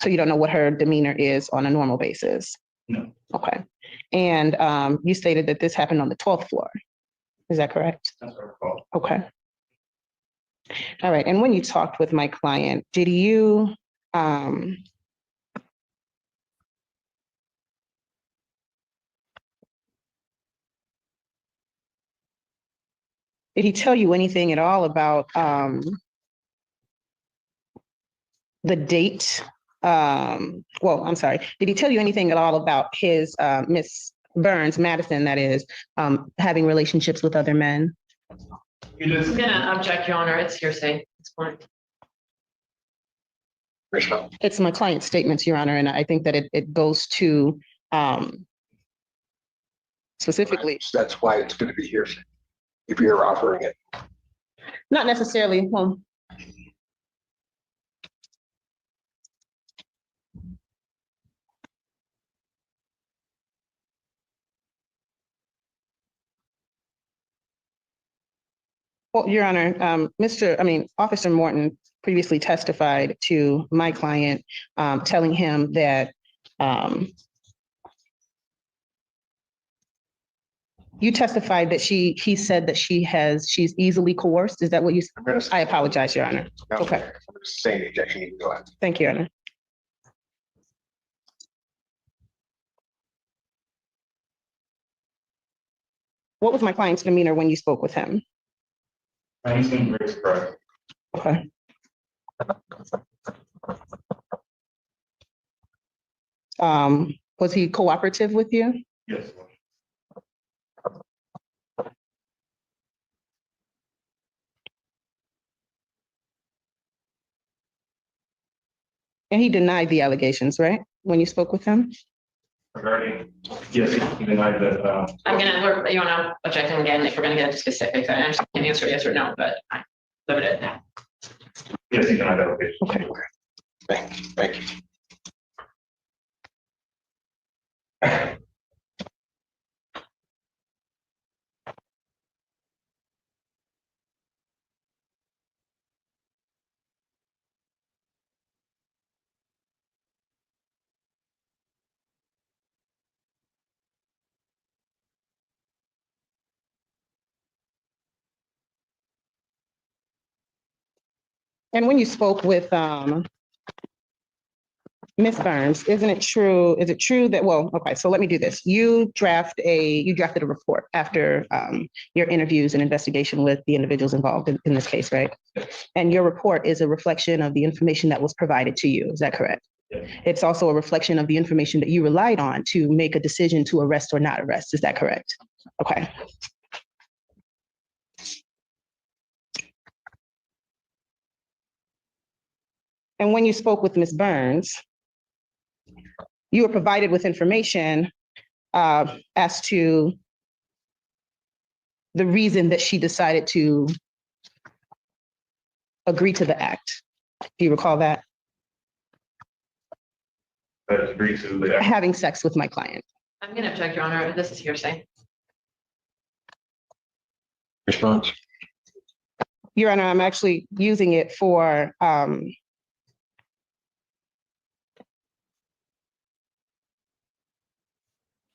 So you don't know what her demeanor is on a normal basis? No. Okay. And you stated that this happened on the 12th floor. Is that correct? That's what I recall. Okay. All right. And when you talked with my client, did you did he tell you anything at all about the date? Well, I'm sorry. Did he tell you anything at all about his Miss Burns, Madison, that is, having relationships with other men? He just, I'm gonna object, Your Honor. It's hearsay at this point. It's my client's statements, Your Honor, and I think that it goes to specifically. That's why it's going to be hearsay if you're offering it. Not necessarily. Well, Your Honor, Officer Morton previously testified to my client, telling him that you testified that he said that she's easily coerced. Is that what you? I apologize, Your Honor. Okay. I'm just saying the objection. You can go ahead. Thank you, Your Honor. What was my client's demeanor when you spoke with him? I seemed very surprised. Okay. Was he cooperative with you? Yes. And he denied the allegations, right? When you spoke with him? Regarding, yes, he denied that. You wanna object him again if we're gonna get into specifics? I understand you can answer yes or no, but I limit it now. Yes, he denied that location. Okay. Thank you. And when you spoke with Ms. Burns, is it true that, well, okay, so let me do this. You drafted a report after your interviews and investigation with the individuals involved in this case, right? And your report is a reflection of the information that was provided to you. Is that correct? Yes. It's also a reflection of the information that you relied on to make a decision to arrest or not arrest. Is that correct? Okay. And when you spoke with Ms. Burns, you were provided with information as to the reason that she decided to agree to the act. Do you recall that? That agreed to the. Having sex with my client. I'm gonna object, Your Honor. This is hearsay. Response. Your Honor, I'm actually using it for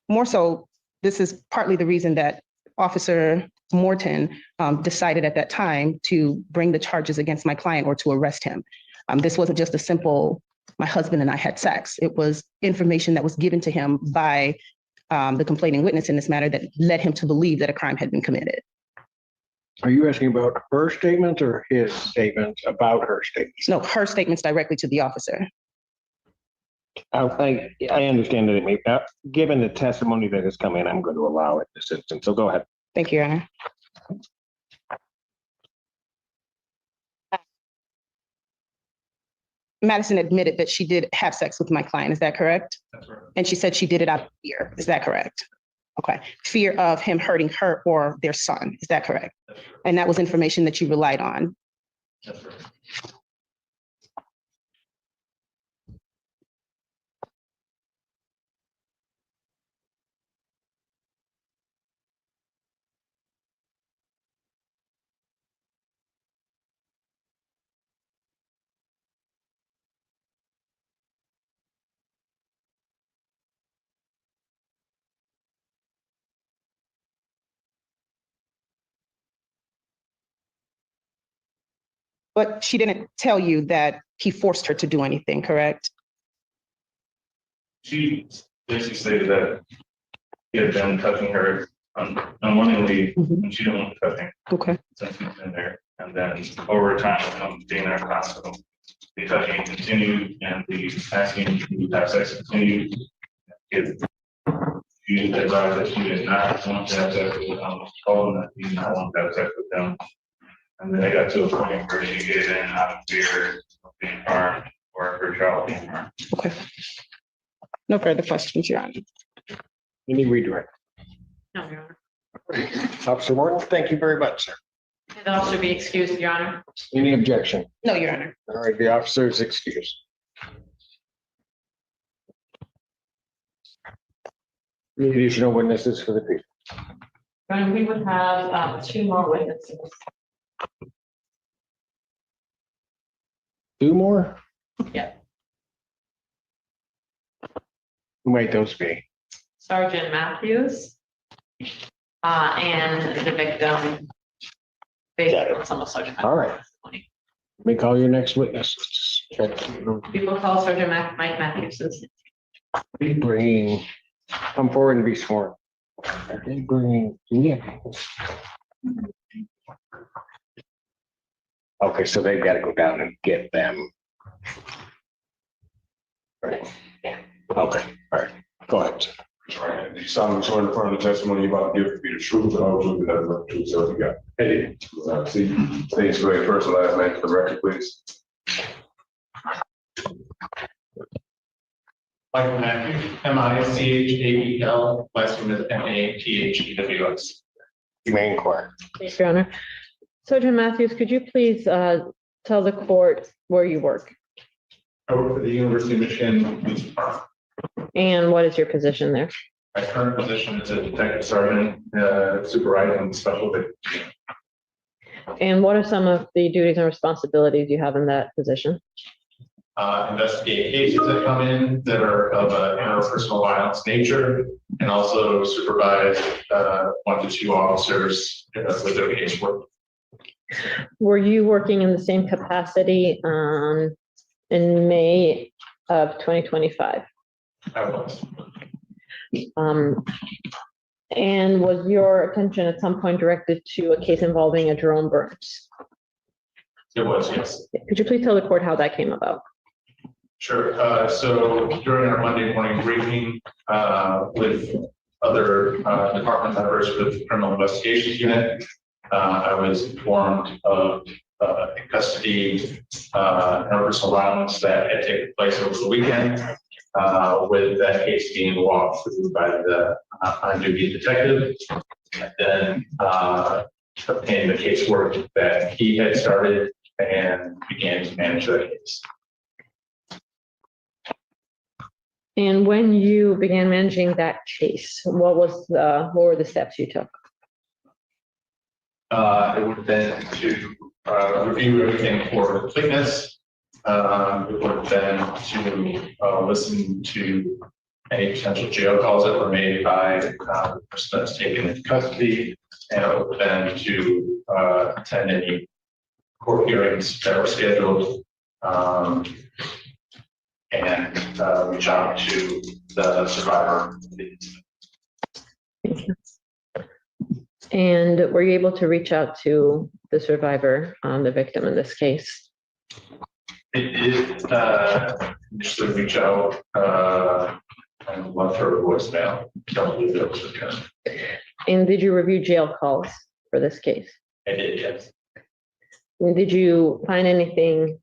more so, this is partly the reason that Officer Morton decided at that time to bring the charges against my client or to arrest him. This wasn't just a simple, my husband and I had sex. It was information that was given to him by the complaining witness in this matter that led him to believe that a crime had been committed. Are you asking about her statements or his statements about her statements? No, her statements directly to the officer. I understand that it may, given the testimony that has come in, I'm going to allow it in this instance. So go ahead. Thank you, Your Honor. Madison admitted that she did have sex with my client. Is that correct? That's right. And she said she did it out of fear. Is that correct? Okay. Fear of him hurting her or their son. Is that correct? That's right. And that was information that you relied on. That's right. But she didn't tell you that he forced her to do anything, correct? She basically stated that he had been touching her unwillingly, and she didn't want touching Okay. since he's been there. And then over time, being there constantly, the touching continued and the asking to have sex continued. She advised that she did not want to have sex with them, told them that she did not want to have sex with them. And then they got to a point where she gave in out of fear of being harmed or her child being harmed. Okay. No further questions, Your Honor. Any redirect? No, Your Honor. Officer Morton, thank you very much, sir. And also be excused, Your Honor. Any objection? No, Your Honor. All right, the officer is excused. Any additional witnesses for the people? And we would have two more witnesses. Two more? Yeah. Who might those be? Sergeant Matthews. And the victim. Based on some of Sergeant. All right. Matthews' Let me call your next witness. People call Sergeant Mike Matthews. Be bringing, come forward and be sworn. They bring, yeah. Okay, so they've got to go down and get them. Right. Okay, all right, go ahead. Right, you solemnly swear in the front of the testimony you're about to give to be the truth, the whole truth, and nothing but the truth, so you got. Hey, see, state your name, first and last name for the record, please. Michael Matthews, Michael, last name is Mathews. You may inquire. Thank you, Your Honor. Sergeant Matthews, could you please tell the court where you work? I work for the University of Michigan Police Department. And what is your position there? My current position is a detective sergeant, supervising the special victims. And what are some of the duties and responsibilities you have in that position? Investigate cases that come in that are of interpersonal violence nature, and also supervise 1 to 2 officers with their casework. Were you working in the same capacity in May of 2025? I was. And was your attention at some point directed to a case involving a Jerome Burns? It was, yes. Could you please tell the court how that came about? Sure. So during our Monday morning briefing with other department members with the Criminal Investigations Unit, I was informed of custody interpersonal violence that had taken place over the weekend, with that case being walked through by the on-duty detective, and then obtained the casework that he had started and began to manage that case. And when you began managing that case, what were the steps you took? It would have been to review everything for completeness. It would have been to listen to any potential jail calls that were made by the person that's taken into custody, and it would have been to attend any court hearings that were scheduled, and reach out to the survivor. Thank you. And were you able to reach out to the survivor, the victim in this case? It did, initially reach out, and left her a voicemail. Don't believe it was returned. And did you review jail calls for this case? I did, yes. And did you find anything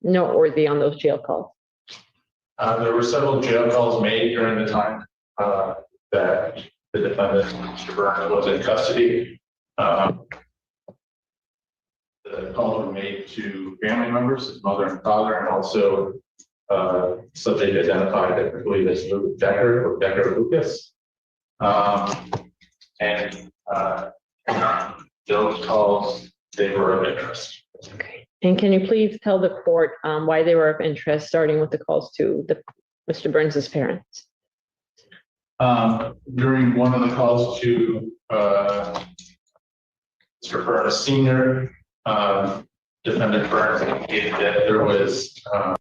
noteworthy on those jail calls? There were several jail calls made during the time, that the defendant, Mr. Burns, was in custody. The calls were made to family members, his mother and father, and also subject identified that we believe is Luke Decker or Decker Lucas. And those calls, they were of interest. Okay. And can you please tell the court why they were of interest, starting with the calls to Mr. Burns's parents? During one of the calls to Mr. Burns Senior, defendant Burns indicated that there was a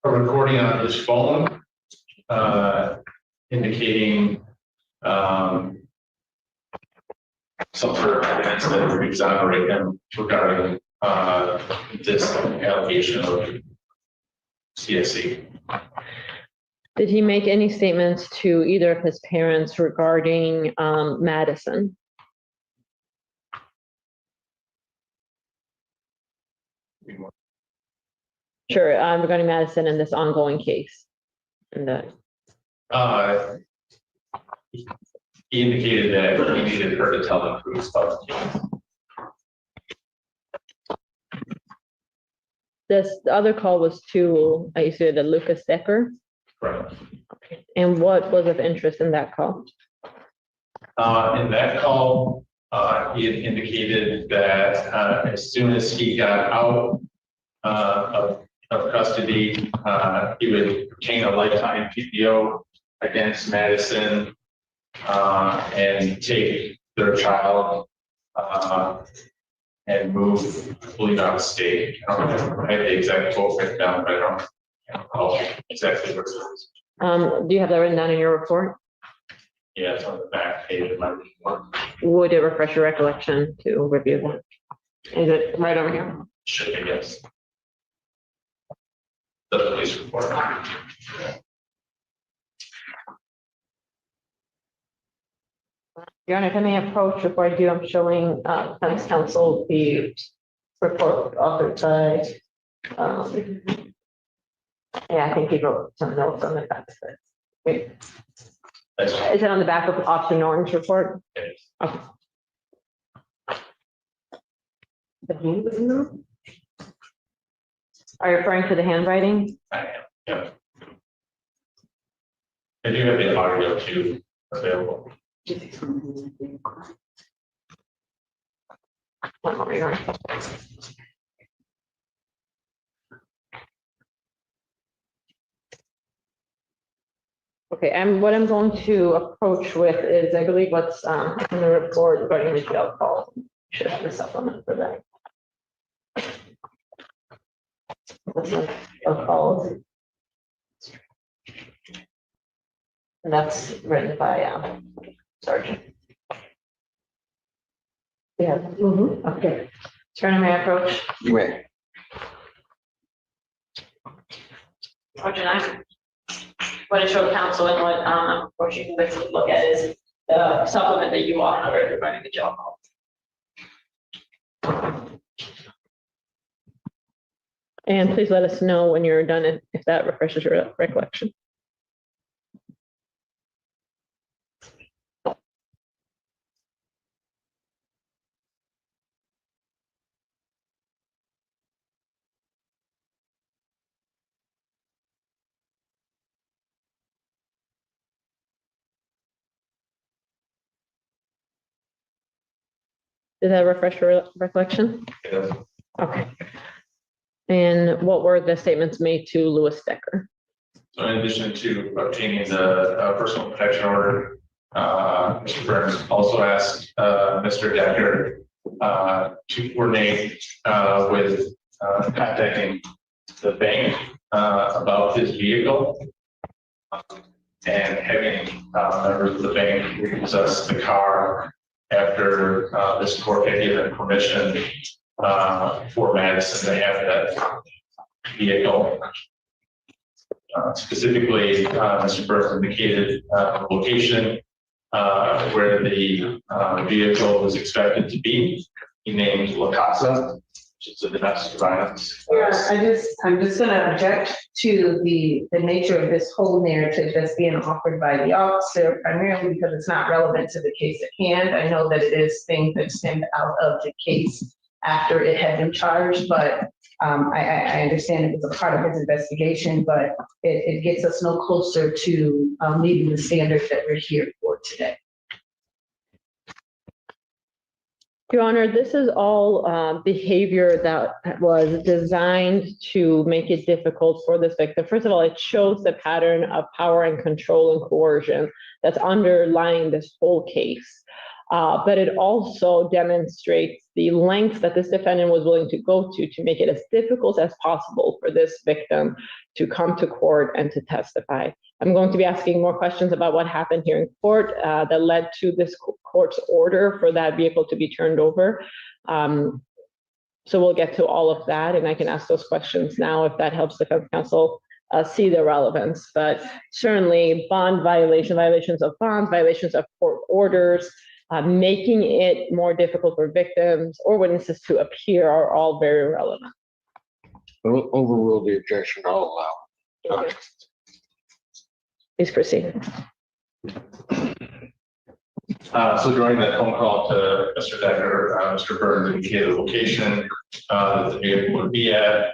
recording on his phone indicating some sort of evidence that would exonerate him regarding this allegation of CSE. Did he make any statements to either of his parents regarding Madison? Sure, regarding Madison and this ongoing case. And He indicated that he needed her to tell the truth about the case. the other call was to, I said, the Lucas Decker. Correct. Okay. And what was of interest in that call? In that call, he had indicated that as soon as he got out of custody, he would obtain a lifetime PPO against Madison and take their child and move, I believe, out of state. I don't remember. I have the exact quote written down, but I don't recall exactly what it is. Do you have that written down in your report? Yeah, it's on the back page of my report. Would it refresh your recollection to review that? Is it right over here? Should be, yes. The police report. Your Honor, if I may approach before I do, I'm showing defense counsel the report authored by, yeah, I think he wrote some notes on the back. Wait. Is it on the back of Officer Norton's report? Yes. Okay. The handwritten? Are you referring to the handwriting? I am, yeah. I do have the audio too available. One more, Your Honor. Okay, and what I'm going to approach with is, I believe what's in the report regarding the jail call. Should have a supplement for that. This is a calls. And that's written by Sergeant. Yeah. Okay. Turner, may I approach? You may. Sergeant, I want to show counsel and what, of course, you can basically look at is the supplement that you offered regarding the jail call. And please let us know when you're done if that refreshes your recollection. Did that refresh your recollection? Yes. Okay. And what were the statements made to Louis Decker? So in addition to obtaining the personal protection order, Mr. Burns also asked Mr. Decker to coordinate with contacting the bank about his vehicle and having members of the bank repossess the car after this court had given permission for Madison to have that vehicle. Specifically, Mr. Burke indicated location where the vehicle was expected to be. He named La Casa, which is a domestic violence. Yeah, I'm just gonna object to the nature of this whole narrative that's being offered by the officer, primarily because it's not relevant to the case at hand. I know that it is things that stemmed out of the case after it had been charged, but I understand it was a part of his investigation, but it gets us no closer to meeting the standards that we're here for today. Your Honor, this is all behavior that was designed to make it difficult for this victim. First of all, it shows the pattern of power and control and coercion that's underlying this whole case. But it also demonstrates the lengths that this defendant was willing to go to make it as difficult as possible for this victim to come to court and to testify. I'm going to be asking more questions about what happened here in court that led to this court's order for that vehicle to be turned over. So we'll get to all of that, and I can ask those questions now if that helps defense counsel see the relevance. But certainly bond violations of bonds, violations of court orders, making it more difficult for victims or witnesses to appear are all very relevant. Overrule the objection, I'll allow. Okay. Please proceed. So during that phone call to Mr. Decker, Mr. Burns indicated the location that the vehicle would be at.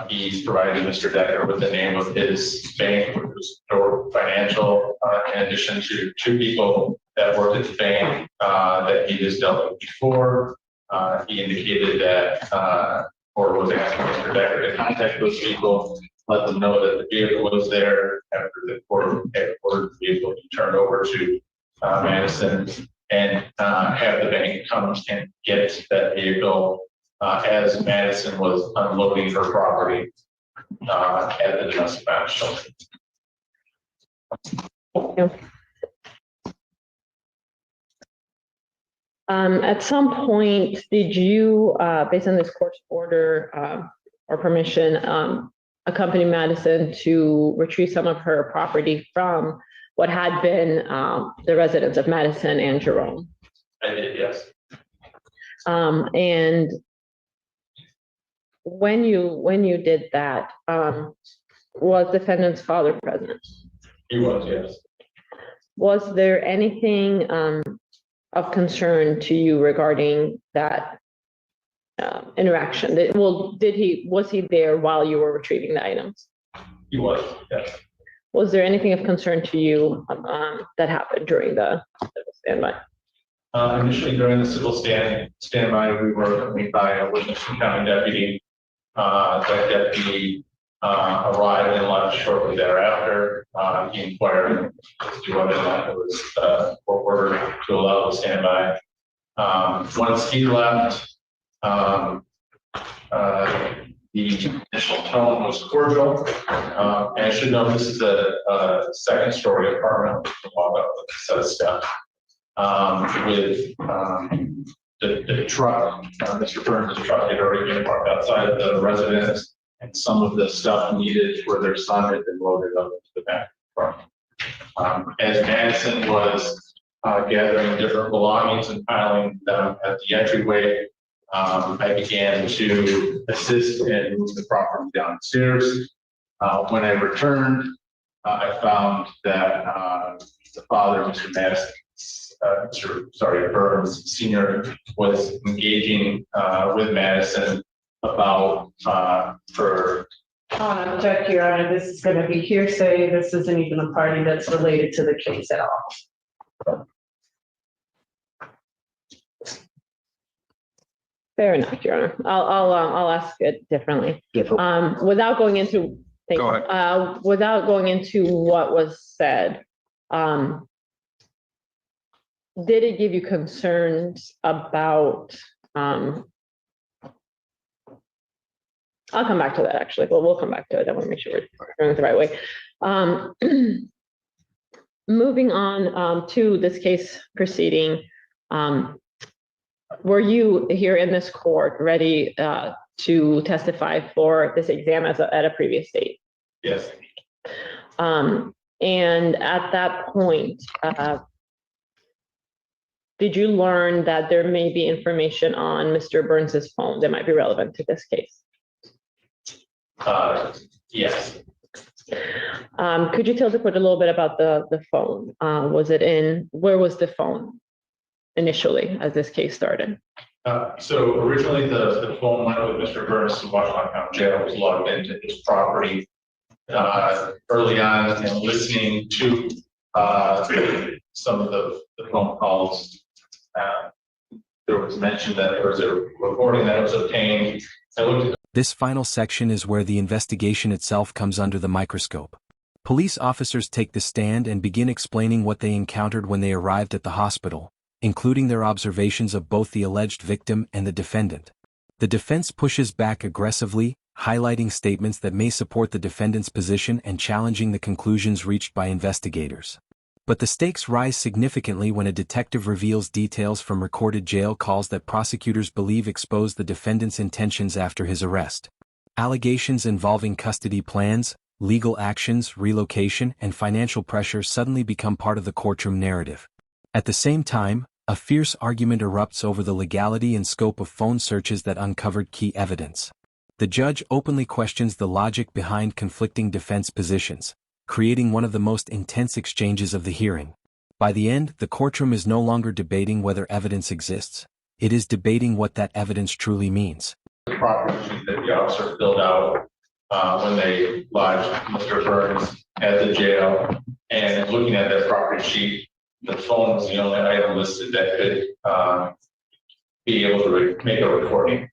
He's provided Mr. Decker with the name of his bank, which was Door Financial, in addition to two people that worked at the bank that he has dealt with before. He indicated that, or was asking Mr. Decker to contact those people, let them know that the vehicle was there after the court had ordered the vehicle to be turned over to Madison, and have the bank come and get that vehicle as Madison was unloading her property at the domestic violence shelter. At some point, did you, based on this court's order or permission, accompany Madison to retrieve some of her property from what had been the residence of Madison and Jerome? I did, yes. And when you did that, was defendant's father present? He was, yes. Was there anything of concern to you regarding that interaction? Was he there while you were retrieving the items? He was, yes. Was there anything of concern to you that happened during the standby? Initially, during the civil standby, we were accompanied by a Williamson County deputy. That deputy arrived and left shortly thereafter. He inquired as to whether or not it was court order to allow the standby. Once he left, the initial tone was cordial. And I should note this is a second story apartment. Walk up with a set of steps. With the truck, Mr. Burns' truck had already been parked outside of the residence, and some of the stuff needed for their son had been loaded up into the back of the truck. As Madison was gathering different belongings and piling them at the entryway, I began to assist and move the property downstairs. When I returned, I found that the father, Mr. Madison, Burns Sr., was engaging with Madison about her. Check, Your Honor, this is going to be hearsay. This isn't even a party that's related to the case at all. Fair enough, Your Honor. I'll ask it differently. Without going into without going into what was said, did it give you concerns about? I'll come back to that actually, but we'll come back to it. I want to make sure we're doing it the right way. Moving on to this case proceeding, Were you here in this court ready to testify for this exam at a previous date? Yes. And at that point, did you learn that there may be information on Mr. Burns's phone that might be relevant to this case? Yes. Could you tell the court a little bit about the phone? Where was the phone initially as this case started? So originally the phone went with Mr. Burns to Washington County Jail, was logged into his property. Early on and listening to some of the phone calls, there was mention that there was a recording that was obtained. This final section is where the investigation itself comes under the microscope. Police officers take the stand and begin explaining what they encountered when they arrived at the hospital, including their observations of both the alleged victim and the defendant. The defense pushes back aggressively, highlighting statements that may support the defendant's position and challenging the conclusions reached by investigators. But the stakes rise significantly when a detective reveals details from recorded jail calls that prosecutors believe expose the defendant's intentions after his arrest. Allegations involving custody plans, legal actions, relocation, and financial pressure suddenly become part of the courtroom narrative. At the same time, a fierce argument erupts over the legality and scope of phone searches that uncovered key evidence. The judge openly questions the logic behind conflicting defense positions, creating one of the most intense exchanges of the hearing. By the end, the courtroom is no longer debating whether evidence exists. It is debating what that evidence truly means. The property sheet that the officer filled out when they lodged Mr. Burns at the jail, and looking at that property sheet, the phone was the only item listed that could be able to make a recording.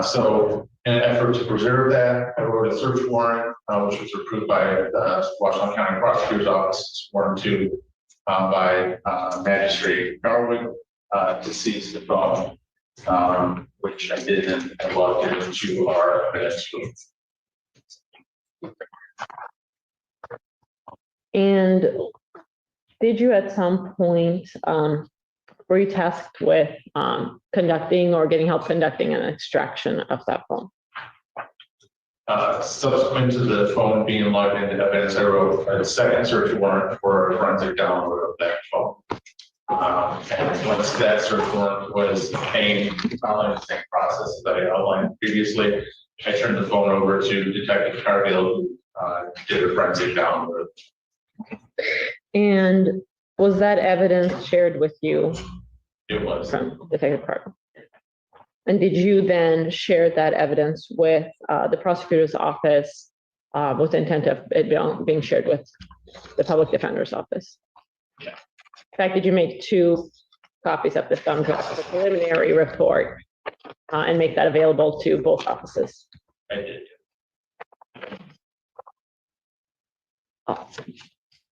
So in an effort to preserve that, I wrote a search warrant, which was approved by the Washington County Prosecutor's Office, sworn to by Magistrate Garwood to seize the phone, which I did, and I logged it into our evidence room. And did you at some point, were you tasked with conducting or getting help conducting an extraction of that phone? Subsequent to the phone being logged into evidence, I wrote a second search warrant for a forensic download of that phone. And once that search warrant was obtained, following the same process that I outlined previously, I turned the phone over to Detective Cargill, who did a forensic download. And was that evidence shared with you? It was. From Detective Cargill. And did you then share that evidence with the prosecutor's office with the intent of it being shared with the public defender's office? Yeah. In fact, did you make 2 copies of the thumb drive, the preliminary report, and make that available to both offices? I did.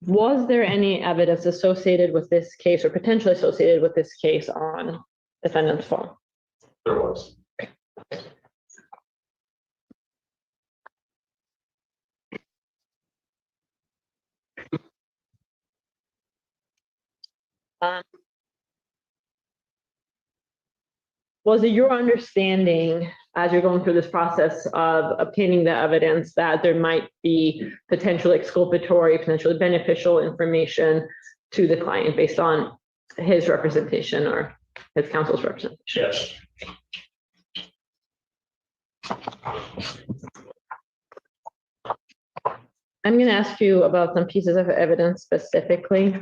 Was there any evidence associated with this case or potentially associated with this case on defendant's phone? There was. Was it your understanding as you're going through this process of obtaining the evidence that there might be potentially exculpatory, potentially beneficial information to the client based on his representation or his counsel's representation? Yes. I'm going to ask you about some pieces of evidence specifically.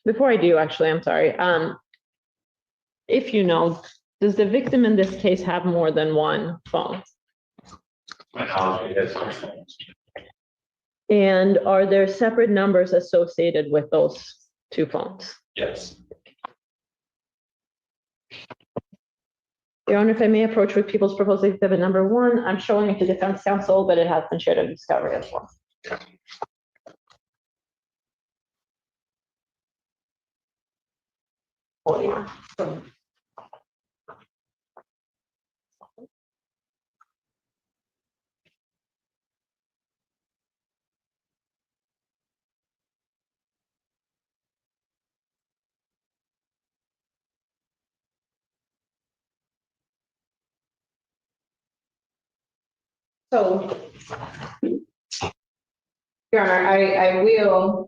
Before I do, actually, I'm sorry. If you know, does the victim in this case have more than one phone? My knowledge is And are there separate numbers associated with those 2 phones? yes. Your Honor, if I may approach with People's Proposed Exhibit number 1, I'm showing it to defense counsel, but it has been shared in discovery as well. So, Your Honor,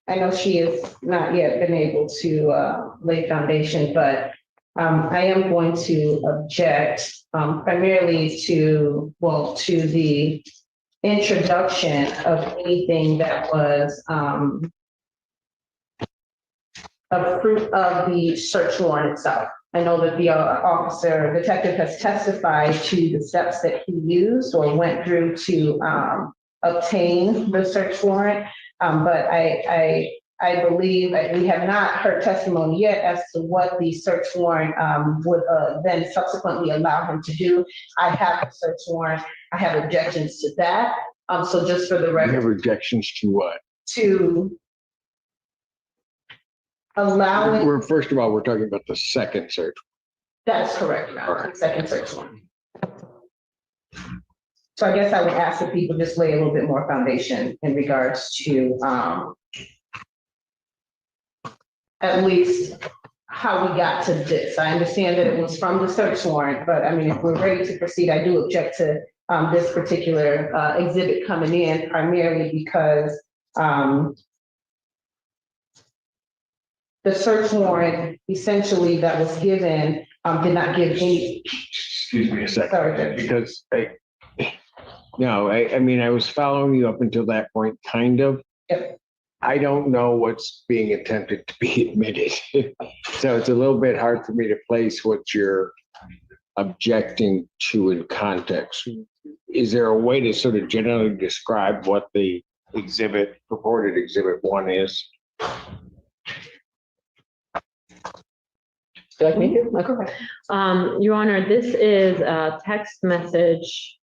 I know she has not yet been able to lay foundation, but I am going to object primarily to the introduction of anything that was a proof of the search warrant itself. I know that the detective has testified to the steps that he used or went through to obtain the search warrant. But I believe that we have not heard testimony yet as to what the search warrant would then subsequently allow him to do. I have a search warrant. I have objections to that. So just for the You record. have objections to what? To allowing. First of all, we're talking about the second search. That's correct, Your Honor. All right. Second search warrant. So I guess I would ask that people just lay a little bit more foundation in regards to at least how we got to this. I understand that it was from the search warrant, but I mean, if we're ready to proceed, I do object to this particular exhibit coming in primarily because the search warrant essentially that was given did not give any. Excuse me a second. Sorry. Because I mean, I was following you up until that point, kind of. Yep. I don't know what's being attempted to be admitted. So it's a little bit hard for me to place what you're objecting to in context. Is there a way to sort of generally describe what the purported exhibit 1 is? Do you like me to? Okay. Your Honor, this is a text message,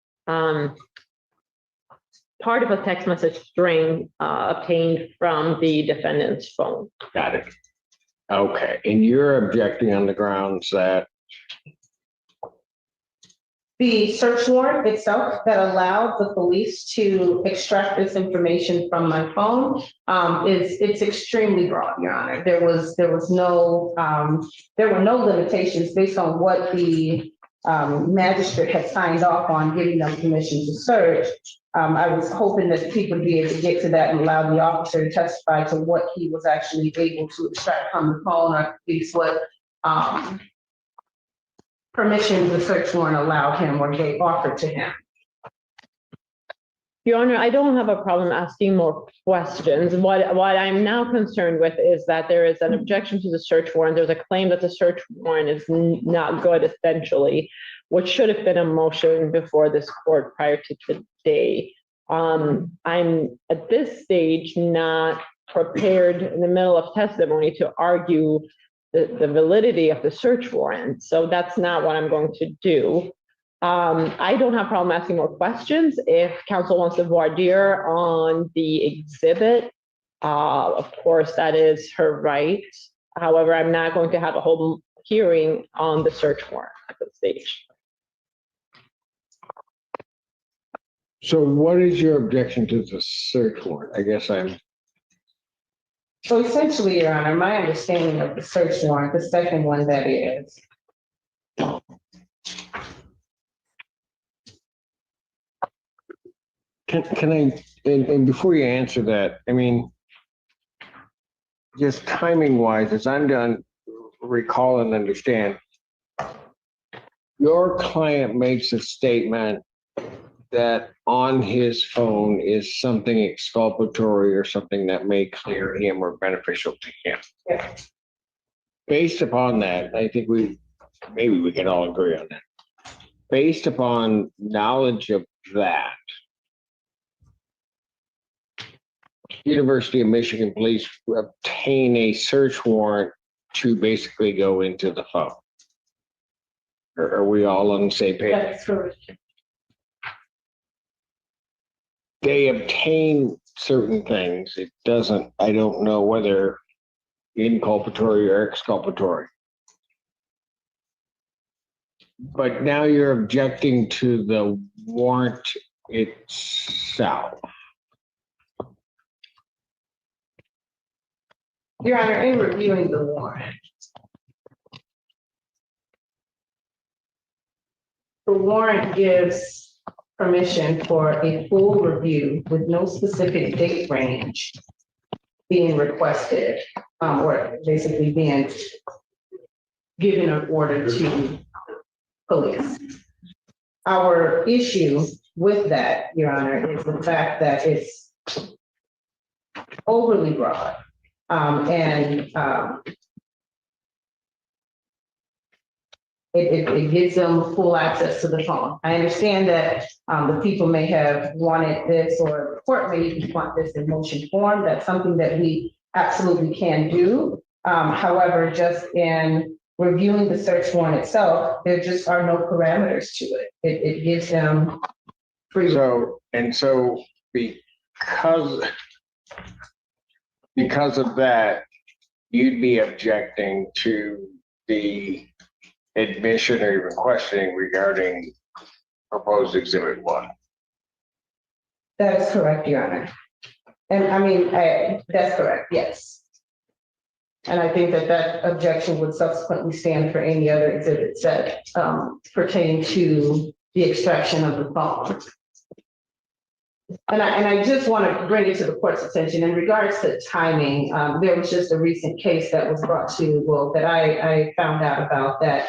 part of a text message string obtained from the defendant's phone. Got it. Okay, and you're objecting on the grounds that The search warrant itself that allowed the police to extract this information from my phone it's extremely broad, Your Honor. There were no limitations based on what the magistrate had signed off on giving them permission to search. I was hoping that people would be able to get to that and allow the officer to testify to what he was actually able to extract from the phone, or at least what permission the search warrant allowed him or they offered to him. Your Honor, I don't have a problem asking more questions. What I'm now concerned with is that there is an objection to the search warrant. There's a claim that the search warrant is not good, essentially, which should have been a motion before this court prior to today. I'm at this stage not prepared in the middle of testimony to argue the validity of the search warrant. So that's not what I'm going to do. I don't have a problem asking more questions. If counsel wants to voir dire on the exhibit, of course, that is her right. However, I'm not going to have a whole hearing on the search warrant at this stage. So what is your objection to the search warrant? I guess So essentially, Your Honor, my understanding of the search warrant, the second one that is, Can I, and before you answer that, I mean, just timing wise, as I'm done, recall and understand, your client makes a statement that on his phone is something exculpatory or something that may clear him or beneficial to him. Yeah. Based upon that, I think maybe we can all agree on that. Based upon knowledge of that, University of Michigan police obtain a search warrant to basically go into the phone. Are we all on the same page? that's correct. They obtain certain things. I don't know whether inculpatory or exculpatory. But now you're objecting to the warrant itself. Your Honor, in reviewing the warrant, the warrant gives permission for a full review with no specific date range being requested, or basically being given an order to police. Our issue with that, Your Honor, is the fact that it's overly broad. It gives them full access to the phone. I understand that the people may have wanted this, or the court may even want this in motion form. That's something that we absolutely can do. However, just in reviewing the search warrant itself, there just are no parameters to it. It gives them free. So because of that, you'd be objecting to the admission or even questioning regarding proposed exhibit 1. That is correct, Your Honor. And I mean, that's correct, yes. And I think that objection would subsequently stand for any other exhibits that pertain to the extraction of the phone. And I just want to bring it to the court's attention in regards to timing. There was just a recent case that was brought to, well, that I found out about that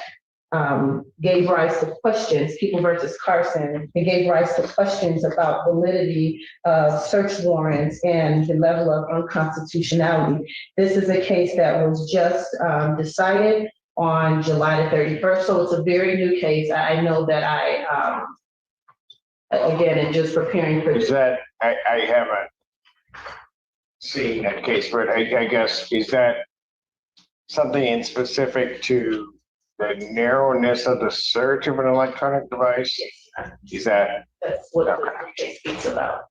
gave rise to questions, People versus Carson. It gave rise to questions about validity of search warrants and the level of unconstitutionality. This is a case that was just decided on July the 31st. So it's a very new case. I know that again, and just preparing for. Is that, I haven't seen that case, but I guess, is that something in specific to the narrowness of the search of an electronic device? Is that? That's what the case speaks about.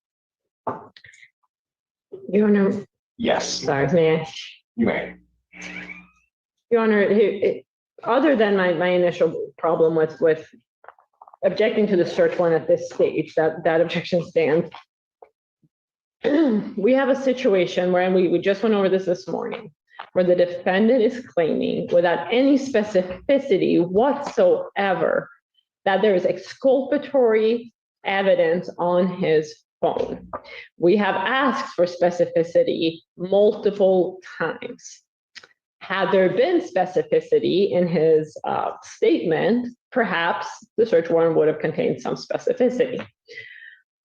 Your Honor, Yes. sorry, may I? You may. Your Honor, other than my initial problem with objecting to the search warrant at this stage, that objection stands. We have a situation where, and we just went over this morning, where the defendant is claiming without any specificity whatsoever that there is exculpatory evidence on his phone. We have asked for specificity multiple times. Had there been specificity in his statement, perhaps the search warrant would have contained some specificity.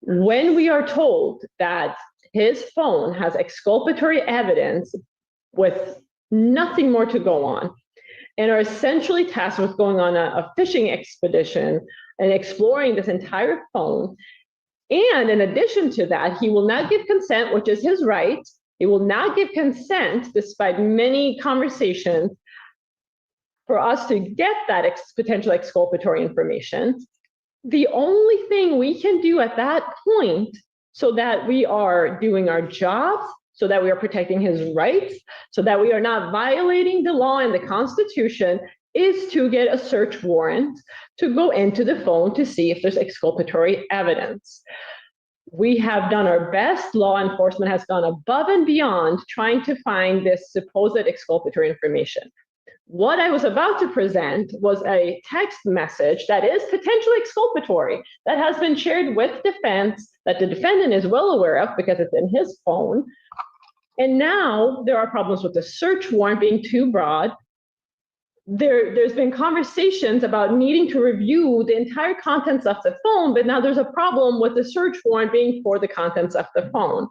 When we are told that his phone has exculpatory evidence with nothing more to go on, and are essentially tasked with going on a fishing expedition and exploring this entire phone, and in addition to that, he will not give consent, which is his right. He will not give consent, despite many conversations, for us to get that potential exculpatory information. The only thing we can do at that point, so that we are doing our jobs, so that we are protecting his rights, so that we are not violating the law and the Constitution, is to get a search warrant to go into the phone to see if there's exculpatory evidence. We have done our best. Law enforcement has gone above and beyond trying to find this supposed exculpatory information. What I was about to present was a text message that is potentially exculpatory, that has been shared with defense, that the defendant is well aware of because it's in his phone. And now there are problems with the search warrant being too broad. There's been conversations about needing to review the entire contents of the phone, but now there's a problem with the search warrant being for the contents of the phone.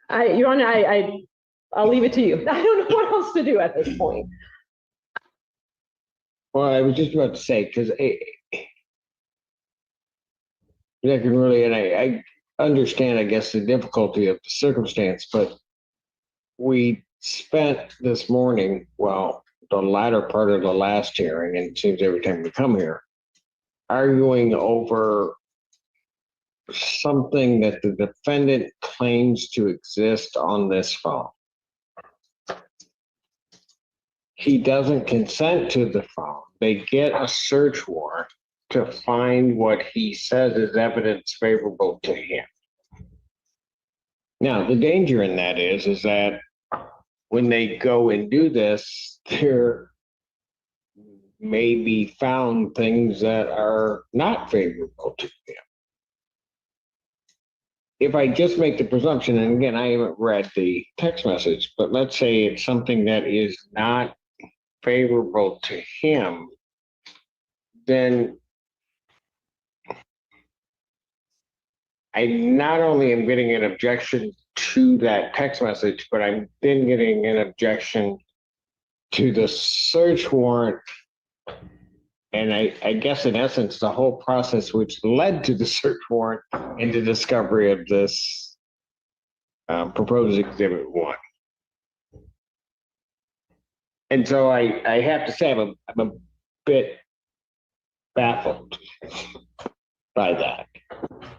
Your Honor, I'll leave it to you. I don't know what else to do at this point. Well, I was just about to say, because I can really, and I understand, I guess, the difficulty of the circumstance, but we spent this morning, well, the latter part of the last hearing, and it seems every time we come here, arguing over something that the defendant claims to exist on this phone. He doesn't consent to the phone. They get a search warrant to find what he says is evidence favorable to him. Now, the danger in that is that when they go and do this, they're maybe found things that are not favorable to him. If I just make the presumption, and again, I haven't read the text message, but let's say it's something that is not favorable to him, then I not only am getting an objection to that text message, but I'm then getting an objection to the search warrant. And I guess in essence, the whole process which led to the search warrant and the discovery of this proposed Exhibit 1. And so I have to say I'm a bit baffled by that.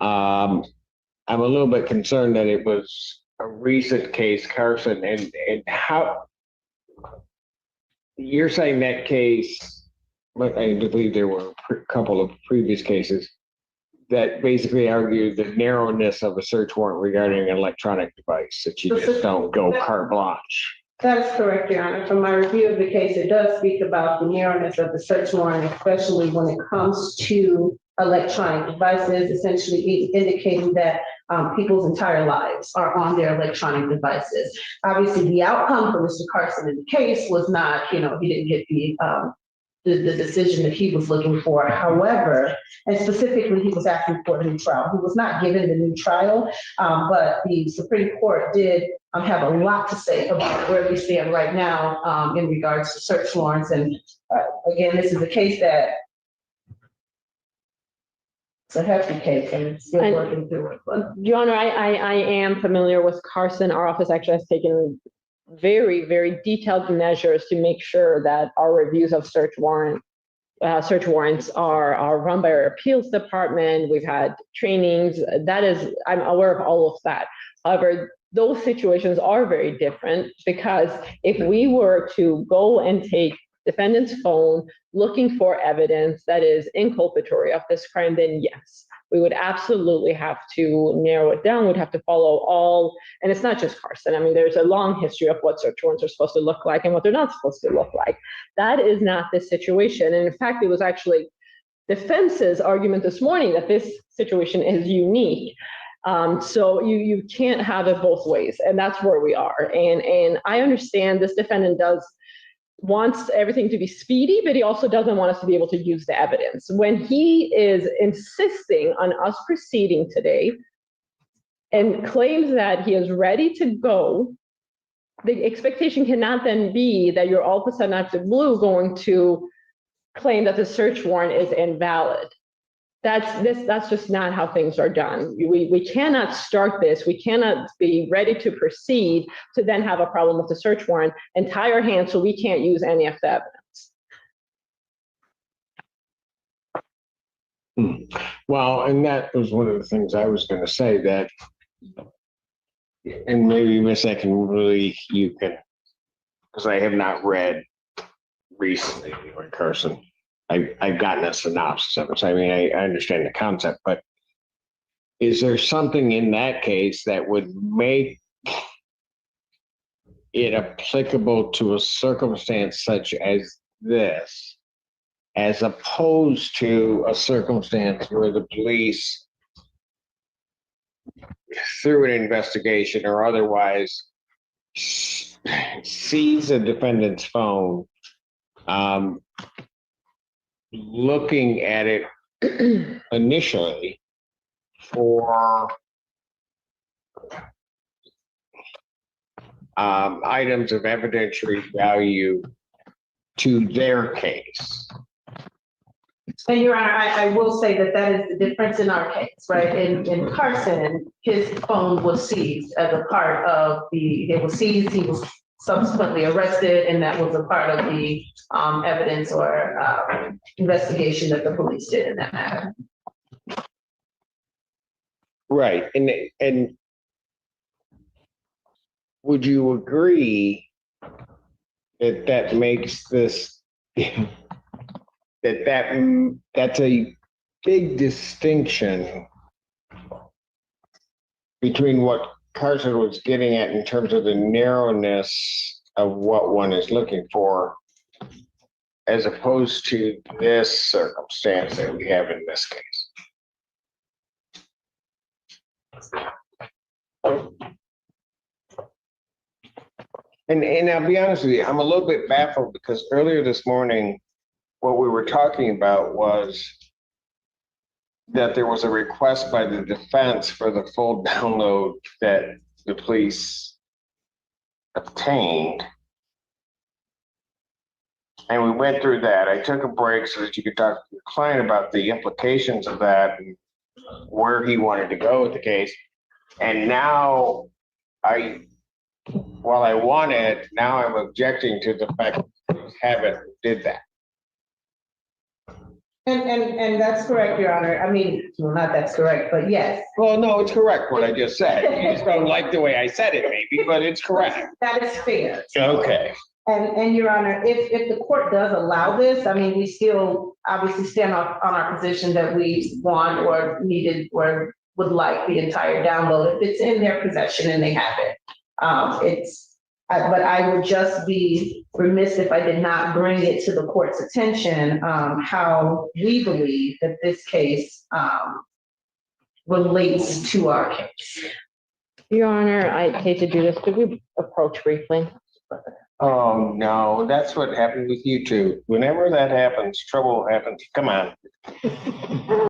I'm a little bit concerned that it was a recent case, Carson, and how you're saying that case. But I believe there were a couple of previous cases that basically argued the narrowness of a search warrant regarding an electronic device, that you just don't go carte blanche. That is correct, Your Honor. From my review of the case, it does speak about the narrowness of the search warrant, especially when it comes to electronic devices, essentially indicating that people's entire lives are on their electronic devices. Obviously, the outcome for Mr. Carson in the case was not, he didn't get the decision that he was looking for. However, and specifically, he was asking for a new trial. He was not given the new trial, but the Supreme Court did have a lot to say about where we stand right now in regards to search warrants. And again, this is a case that it's a hefty case and it's still working through it. But Your Honor, I am familiar with Carson. Our office actually has taken very, very detailed measures to make sure that our reviews of search warrants are run by our appeals department. We've had trainings. I'm aware of all of that. However, those situations are very different because if we were to go and take defendant's phone looking for evidence that is inculpatory of this crime, then yes, we would absolutely have to narrow it down. We'd have to follow all, and it's not just Carson. I mean, there's a long history of what search warrants are supposed to look like and what they're not supposed to look like. That is not the situation. And in fact, it was actually defense's argument this morning that this situation is unique. So you can't have it both ways, and that's where we are. And I understand this defendant wants everything to be speedy, but he also doesn't want us to be able to use the evidence. When he is insisting on us proceeding today and claims that he is ready to go, the expectation cannot then be that you're all of a sudden out of the blue going to claim that the search warrant is invalid. That's just not how things are done. We cannot start this. We cannot be ready to proceed to then have a problem with the search warrant and tie our hands so we can't use any of the evidence. Well, and that was one of the things I was going to say, that, and maybe Miss you can, because I have not read recently, anyway, Carson. I've gotten a synopsis of it. So I mean, I understand the concept, but is there something in that case that would make it applicable to a circumstance such as this, as opposed to a circumstance where the police, through an investigation or otherwise, seize a defendant's phone, looking at it initially for items of evidentiary value to their case? And Your Honor, I will say that is the difference in our case, right? In Carson, his phone was seized as a part of it was seized, he was subsequently arrested, and that was a part of the evidence or investigation that the police did in that matter. Right, and would you agree that makes this that's a big distinction between what Carson was getting at in terms of the narrowness of what one is looking for, as opposed to this circumstance that we have in this case? And I'll be honest with you, I'm a little bit baffled because earlier this morning, what we were talking about was that there was a request by the defense for the full download that the police obtained. And we went through that. I took a break so that you could talk to the client about the implications of that and where he wanted to go with the case. And now while I want it, now I'm objecting to the fact that we haven't did that. And that's correct, Your Honor. I mean, well, not that's correct, but yes. Well, no, it's correct what I just said. You just don't like the way I said it maybe, but it's correct. That is fair. Okay. And Your Honor, if the court does allow this, I mean, we still obviously stand on our position that we want or needed or would like the entire download. If it's in their possession and they have it. But I would just be remiss if I did not bring it to the court's attention, how we believe that this case relates to our case. Your Honor, I hate to do this. Could we approach briefly? Oh, no, that's what happened with you two. Whenever that happens, trouble happens. Come on.